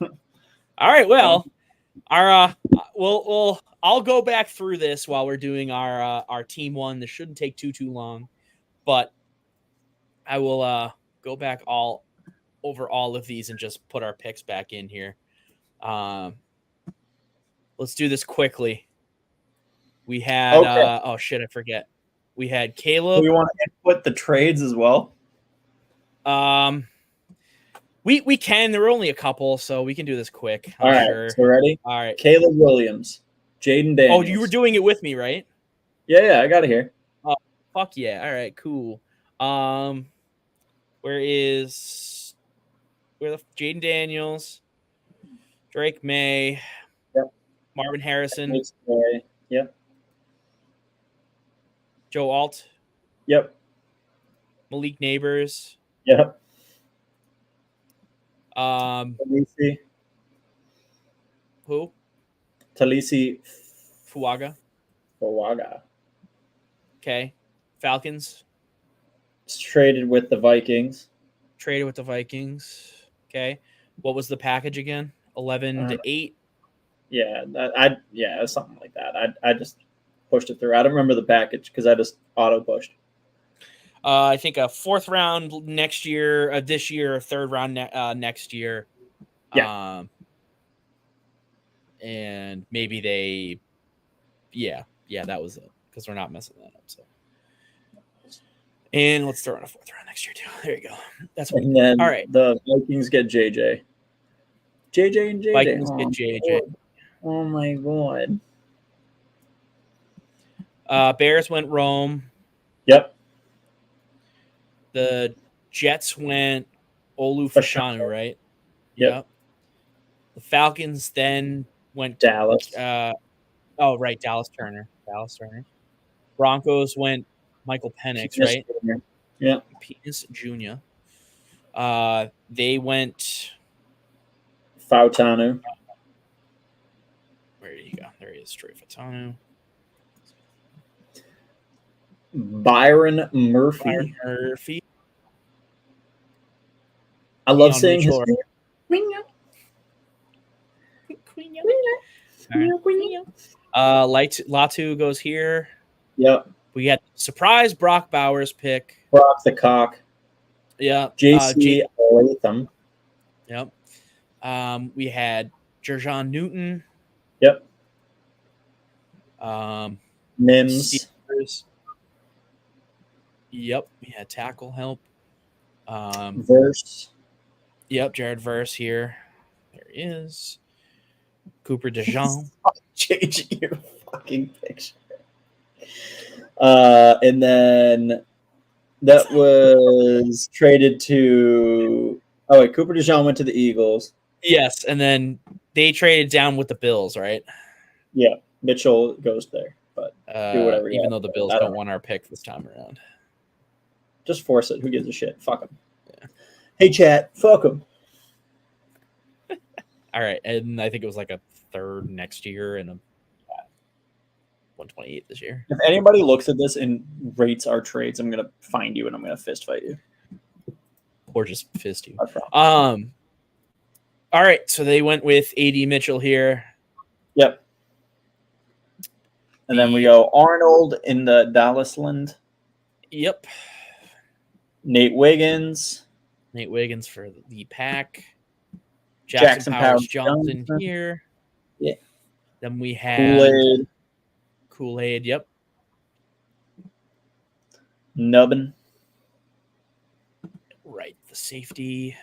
All right, well, our I'll go back through this while we're doing our team one. This shouldn't take too long, but I will go back all over all of these and just put our picks back in here. Let's do this quickly. We had oh shit, I forget. We had Caleb. Do you want to input the trades as well? We can. There were only a couple, so we can do this quick. All right, sure. so ready? All right. Caleb Williams, Jaden Daniels. Oh, you were doing it with me, right? Yeah, I got it here. Oh, fuck yeah! All right, cool. Where the Jaden Daniels, Drake May, Yep. Marvin Harrison, Yep. Joe Alt, Yep. Malik Neighbors, Yep. Talisi. Who? Talisi Fuaga. Okay. Falcons. Traded with the Vikings. Traded with the Vikings. Okay. What was the package again? 11 to 8. Yeah, something like that. I just pushed it through. I don't remember the package because I just auto pushed. I think a 4th round next year, this year, a 3rd round next year. Yeah. And maybe that was it because we're not messing that up. So, and let's throw in a 4th round next year too. There you go. That's and then all right. The Vikings get JJ. JJ and JJ. Vikings get JJ. Oh my god. Bears went Rome. Yep. The Jets went Olu Fashanu, right? Yep. The Falcons then went Dallas. Dallas Turner. Broncos went Michael Penix, right? Jr. Yeah. Penis Jr. They went Fautanu. Where did he go? There he is, Troy Fautanu. Byron Murphy. I love saying his name. Latu goes here. Yep. We got surprise Brock Bowers pick. Brock the cock. Yeah. JC Latham. Yep. We had Jerjon Newton. Yep. Mims. Steelers. Yep. We had tackle help. Verse. Yep. Jared Verse here. There he is. Cooper DeJean. Change your fucking picture. And then that was traded to. Oh wait, Cooper DeJean went to the Eagles. Yes, and then they traded down with the Bills, right? Yeah, Mitchell goes there, but do whatever. Even though the Bills don't want our pick this time around, just force it. Who gives a shit? Fuck them. Yeah. Hey, chat. Fuck them. All right, and I think it was like a 3rd next year and a 128 this year. If anybody looks at this and rates our trades, I'm gonna find you and I'm gonna fist fight you, or just fist you. All right, so they went with AD Mitchell here. Yep. And then we go Arnold in the Dallas land. Yep. Nate Wiggins for the pack. Jackson Powers Johnson here. Yeah. Then we had Kool-Aid. Yep. Nubbin. Right. The safety.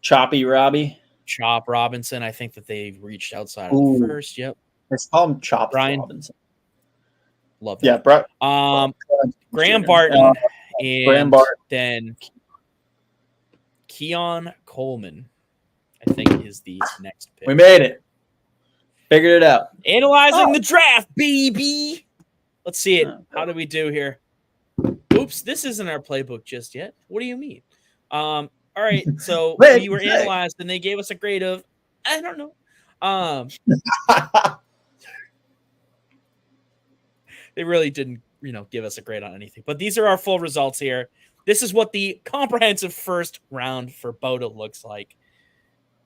Choppy Robbie. Chop Robinson. I think that they reached outside of the first. Yep. Let's call him Chop Brian Robinson. Love that. Yeah, Graham Barton and Graham Barton. Then Keon Coleman, I think, is the next pick. We made it. Figured it out. Analyzing the draft, baby. Let's see it. How do we do here? Oops, this isn't our playbook just yet. What do you mean? All right, so we were analyzed, and they gave us a grade of, I don't know. they really didn't, give us a grade on anything. But these are our full results here. This is what the comprehensive first round for BOTA looks like.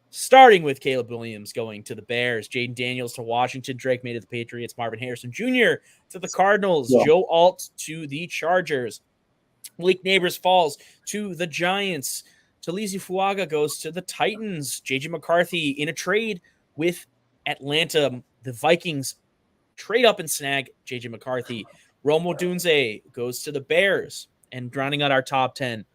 Starting with Caleb Williams going to the Bears, Jaden Daniels to Washington, Drake May to the Patriots, Marvin Harrison Jr. to the Cardinals, Joe Alt to the Chargers, Malik Neighbors falls to the Giants, Talisi Fuaga goes to the Titans, JJ McCarthy in a trade with Atlanta, the Vikings trade up and snag JJ McCarthy. Romo Dunze goes to the Bears, and rounding out our top 10,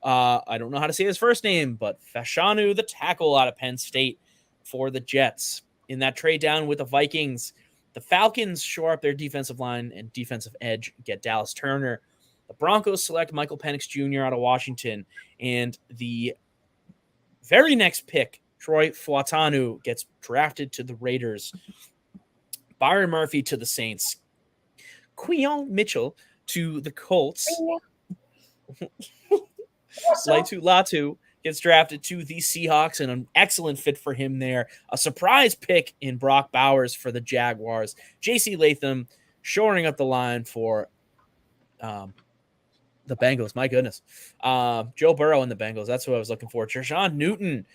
I don't know how to say his first name, but Fashanu, the tackle out of Penn State for the Jets. In that trade down with the Vikings, the Falcons shore up their defensive line and defensive edge, get Dallas Turner. The Broncos select Michael Penix Jr. out of Washington, and the very next pick, Troy Fuatanu, gets drafted to the Raiders. Byron Murphy to the Saints. Queion Mitchell to the Colts. Laitu Latu gets drafted to the Seahawks, and an excellent fit for him there. A surprise pick in Brock Bowers for the Jaguars. J.C. Latham shoring up the line for the Bengals. My goodness. Joe Burrow and the Bengals. That's what I was looking for. Treshaun Newton,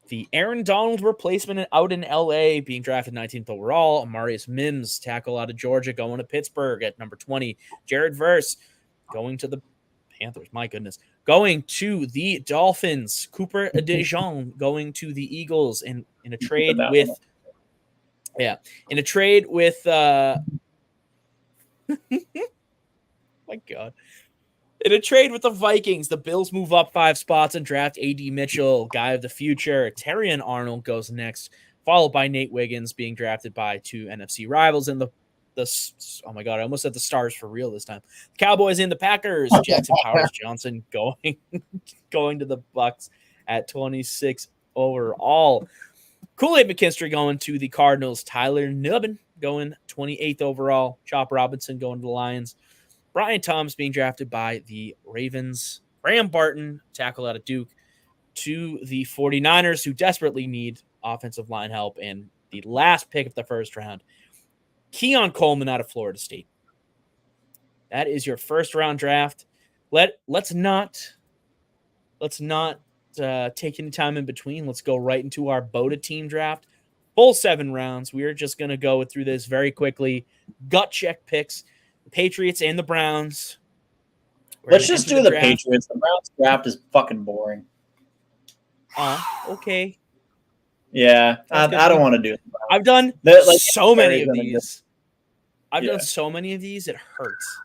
the Aaron Donald replacement out in L.A., being drafted 19th overall. Amarius Mims, tackle out of Georgia, going to Pittsburgh at number 20. Jared Verse going to the Panthers. My goodness. Going to the Dolphins. Cooper DeJean going to the Eagles in a trade with my God. In a trade with the Vikings, the Bills move up 5 spots and draft A.D. Mitchell, guy of the future. Terrion Arnold goes next, followed by Nate Wiggins being drafted by 2 NFC rivals in the oh my God, I almost said the Stars for real this time. Cowboys and the Packers. Jackson Powers Johnson going to the Bucks at 26 overall. Kool-Aid McKinstry going to the Cardinals. Tyler Nubbin going 28th overall. Chop Robinson going to the Lions. Brian Thomas being drafted by the Ravens. Graham Barton, tackle out of Duke, to the 49ers, who desperately need offensive line help. And the last pick of the first round, Keon Coleman out of Florida State. That is your first round draft. Let's not take any time in between. Let's go right into our BOTA team draft. Full 7 rounds. We are just going to go through this very quickly. Gut check picks. The Patriots and the Browns. Let's just do the Patriots. The Browns draft is fucking boring. Okay. Yeah, I don't want to do it. I've done so many of these. I've done so many of these, it hurts.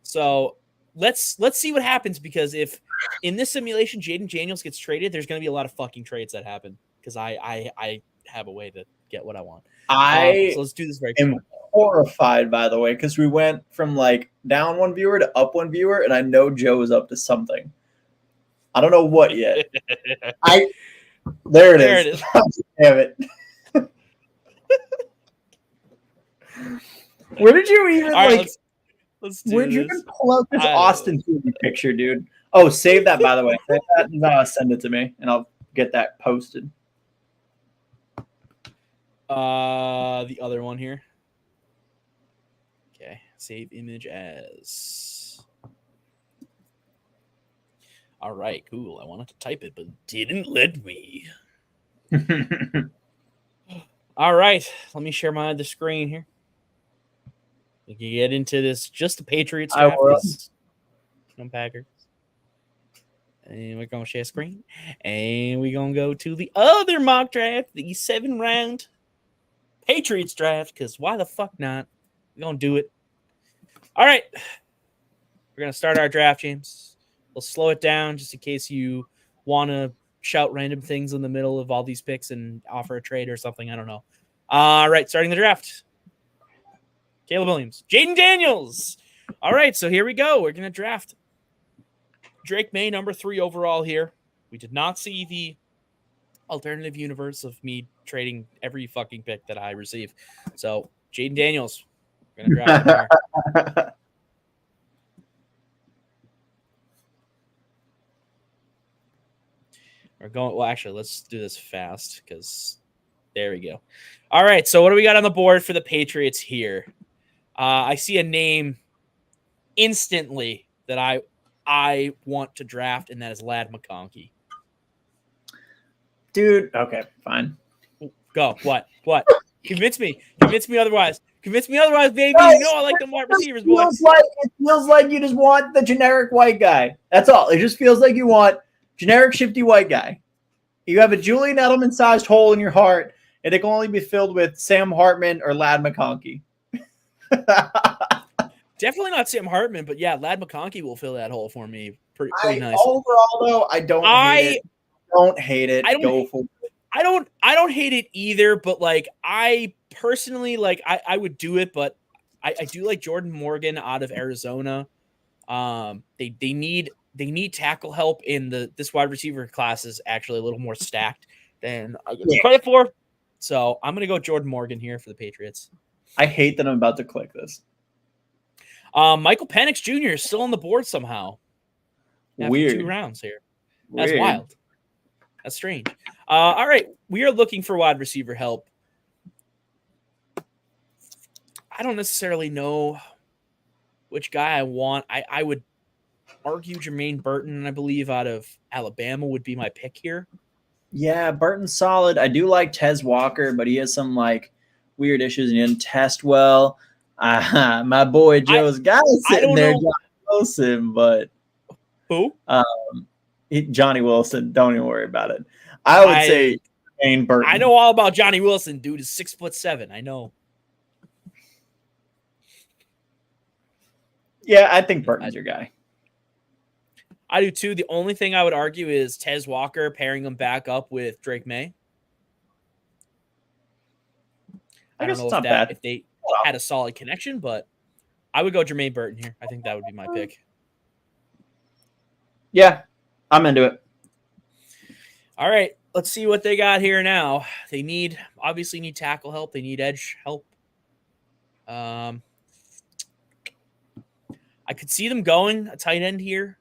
So let's see what happens, because if in this simulation Jaden Daniels gets traded, there's going to be a lot of fucking trades that happen, because I have a way to get what I want. So let's do this very quickly. Horrified, by the way, because we went from down 1 viewer to up 1 viewer, and I know Joe is up to something. I don't know what yet. There it is. Damn it. Where did you even let's do where did you this. even pull out this Austin Theory picture, dude? Oh, save that, by the way. Save that and send it to me, and I'll get that posted. The other one here. Okay, save image as. All right, cool. I wanted to type it, but didn't let me. All right, let me share my other screen here. We can get into this. Just the Patriots draft. Packers. And we're going to share screen. And we're going to go to the other mock draft, the 7-round Patriots draft, because why the fuck not? We're going to do it. All right. We're going to start our draft, James. We'll slow it down just in case you want to shout random things in the middle of all these picks and offer a trade or something. I don't know. All right, starting the draft. Caleb Williams. Jaden Daniels. All right, so here we go. We're going to draft Drake May, number 3 overall here. We did not see the alternative universe of me trading every fucking pick that I receive. So, Jaden Daniels. We're going to draft him here. We're going. Well, actually, let's do this fast because there we go. All right. So what do we got on the board for the Patriots here? I see a name instantly that I want to draft, and that is Lad McConkey. Dude, okay, fine. Go. What? Convince me otherwise. Convince me otherwise, baby. No, You know I like the wide receivers, boy. It feels like you just want the generic white guy. That's all. It just feels like you want generic shifty white guy. You have a Julian Edelman-sized hole in your heart, and it can only be filled with Sam Hartman or Lad McConkey. Definitely not Sam Hartman, but yeah, Lad McConkey will fill that hole for me. Pretty nice. Overall, though, I don't hate it. Don't hate it. Go for it. I don't hate it either, but like I personally like I would do it, but I do like Jordan Morgan out of Arizona. They need tackle help in this wide receiver class is actually a little more stacked than I give credit for. So I'm gonna go Jordan Morgan here for the Patriots. I hate that I'm about to click this. Michael Penix Jr. is still on the board somehow. Weird. 2 rounds here. That's wild. That's strange. All right. We are looking for wide receiver help. I don't necessarily know which guy I want. I would argue Jermaine Burton, I believe, out of Alabama would be my pick here. Yeah, Burton's solid. I do like Tez Walker, but he has some like weird issues and he didn't test well. My boy Joe's guy sitting there, Johnny Wilson, but who? Johnny Wilson. Don't even worry about it. I would say Jermaine Burton. I know all about Johnny Wilson. Dude is 6'7". I know. Yeah, I think Burton's your guy. I do too. The only thing I would argue is Tez Walker pairing him back up with Drake May. I don't know if they had a solid connection, but I would go Jermaine Burton here. I think that would be my pick. Yeah, I'm into it. All right, let's see what they got here now. They obviously need tackle help. They need edge help. I could see them going a tight end here.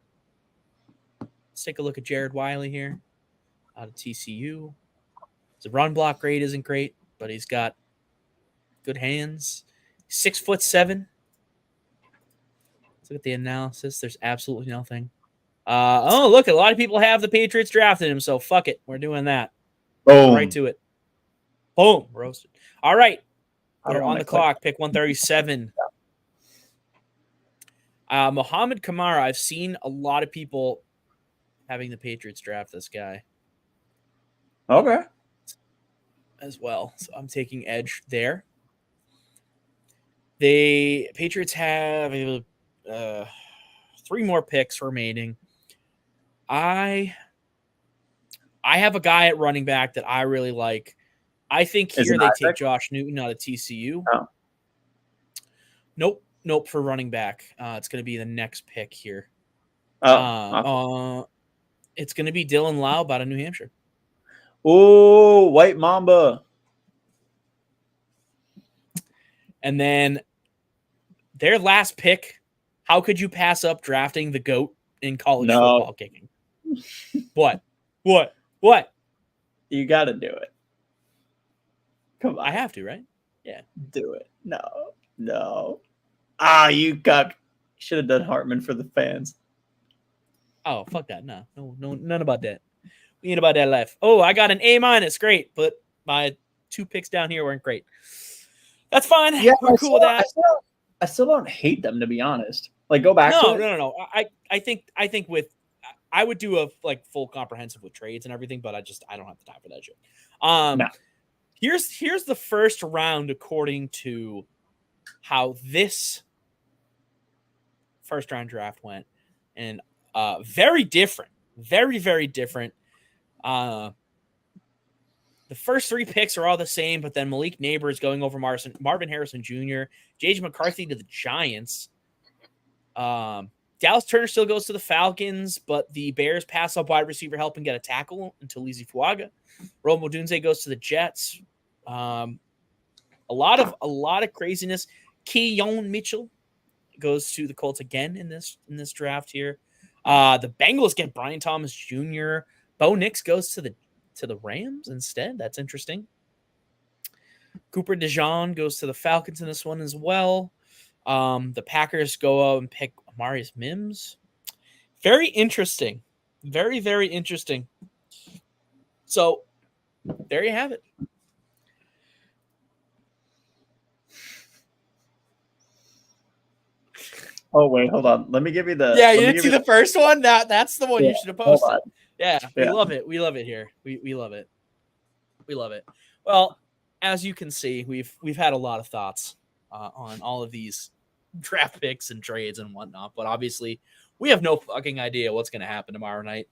Let's take a look at Jared Wiley here out of TCU. The run block grade isn't great, but he's got good hands. 6'7". Let's look at the analysis. There's absolutely nothing. Look, a lot of people have the Patriots drafted him, so fuck it. We're doing that. Boom. Right to it. Boom. Roasted. All right. We're on the clock. Pick 137. Mohamed Kamara. I've seen a lot of people having the Patriots draft this guy. Okay. As well. So I'm taking edge there. The Patriots have 3 more picks remaining. I have a guy at running back that I really like. I think here they take Josh Newton out of TCU. Oh. Nope for running back. It's going to be the next pick here. It's going to be Dylan Laub out of New Hampshire. Oh, White Mamba. And then their last pick, how could you pass up drafting the GOAT in college football kicking? What? You got to do it. Come on. I have to, right? Yeah. Do it. No. You cuck. Should have done Hartman for the fans. Oh, fuck that. No, none about that. We ain't about that life. Oh, I got an A-. Great. But my 2 picks down here weren't great. That's fine. Yeah, we're cool with that. I still don't hate them, to be honest. Like, go back to it. No. I think I would do a full comprehensive with trades and everything, but I don't have the time for that shit. No. Here's the first round according to how this first round draft went, and very different, very, very different. The first 3 picks are all the same, but then Malik Neighbors going over Marvin Harrison Jr., J.J. McCarthy to the Giants. Dallas Turner still goes to the Falcons, but the Bears pass up wide receiver help and get a tackle until Lizzie Fuaga. Rome Odunze goes to the Jets. A lot of craziness. Keyon Mitchell goes to the Colts again in this draft here. The Bengals get Brian Thomas Jr. Bo Nix goes to the Rams instead. That's interesting. Cooper DeJean goes to the Falcons in this one as well. The Packers go out and pick Amarius Mims. Very interesting. Very, very interesting. So there you have it. Oh wait, hold on. Let me give you the. Yeah, you let me didn't give see you the first one? That's the one Yeah, you should have hold posted. on. Yeah, we Yeah. love it. We love it here. We love it. We love it. Well, as you can see, we've had a lot of thoughts on all of these draft picks and trades and whatnot, but obviously we have no fucking idea what's going to happen tomorrow night.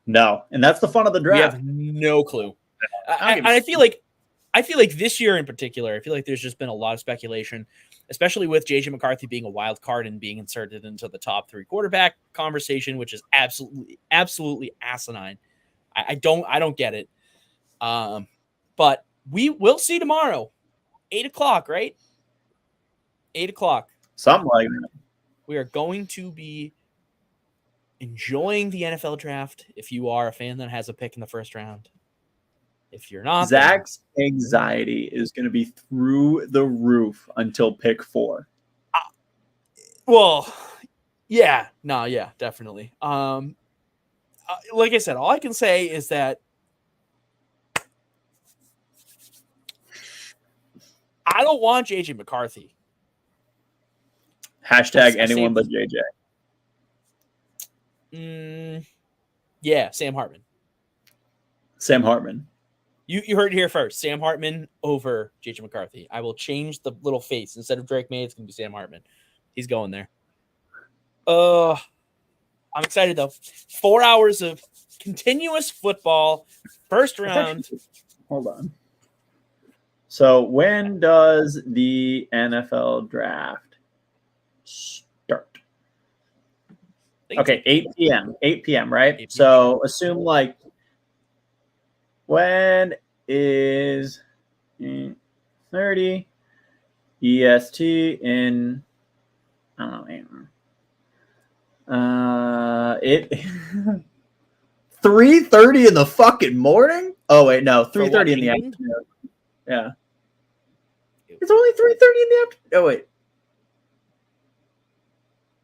No, and that's the fun of the We draft. have no clue. I don't give a I feel like this year in particular, I feel like there's just been a lot of speculation, especially with JJ McCarthy being a wild card and being inserted into the top 3 quarterback conversation, which is absolutely asinine. I don't get it. But we will see tomorrow, 8:00, right? 8:00. Something like that. We are going to be enjoying the NFL draft. If you are a fan that has a pick in the first round, if you're not, Zach's anxiety is going to be through the roof until pick 4. Well, yeah, no, yeah, definitely. Like I said, all I can say is that I don't want JJ McCarthy. Hashtag anyone but JJ. Yeah, Sam Hartman. Sam Hartman. You heard it here first. Sam Hartman over JJ McCarthy. I will change the little face. Instead of Drake May, it's going to be Sam Hartman. He's going there. I'm excited, though. 4 hours of continuous football. First round. Hold on. So when does the NFL draft start? Okay, 8 p.m. 8 p.m., right? 8 p.m. So assume like when is 30 EST in I don't know. It 3:30 in the fucking morning? Oh wait, no, 3:30 in the afternoon. Yeah. It's only 3:30 in the afternoon. Oh wait.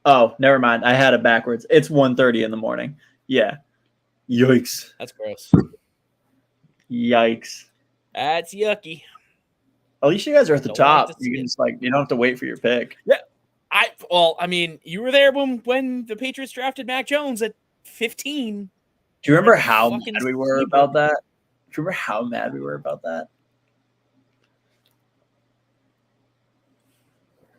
Oh, never mind. I had it backwards. It's 1:30 in the morning. Yeah. Yikes. That's gross. Yikes. That's yucky. At least you guys are at the top. You can just you don't have to wait for your pick. Yeah. I mean, you were there when the Patriots drafted Mac Jones at 15. Do you remember how mad we were about that? Do you remember how mad we were about that?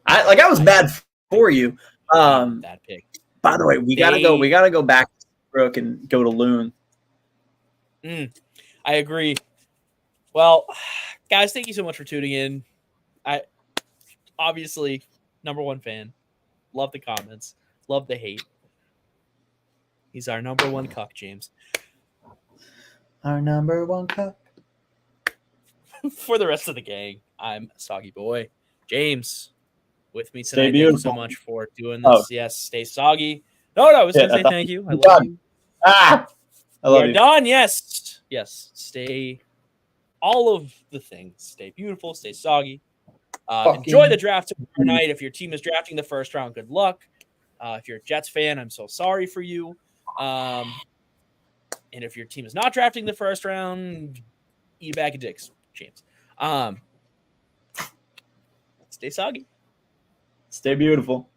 I was mad for you. That pick. By the way, we gotta go back to Brook and go to Loon. I agree. Well, guys, thank you so much for tuning in. I obviously #1 fan. Love the comments. Love the hate. He's our #1 cuck, James. Our #1 cuck. For the rest of the gang, I'm Soggy Boy. James, with me tonight. Stay beautiful. Thank you so much for doing this. Oh. Yes, stay soggy. No, I was going to say thank you. I love you. I love you. Done. Yes. Stay all of the things. Stay beautiful. Stay soggy. Enjoy the draft tonight. If your team is drafting the first round, good luck. If you're a Jets fan, I'm so sorry for you. And if your team is not drafting the first round, eat a bag of dicks, James. Stay soggy. Stay beautiful.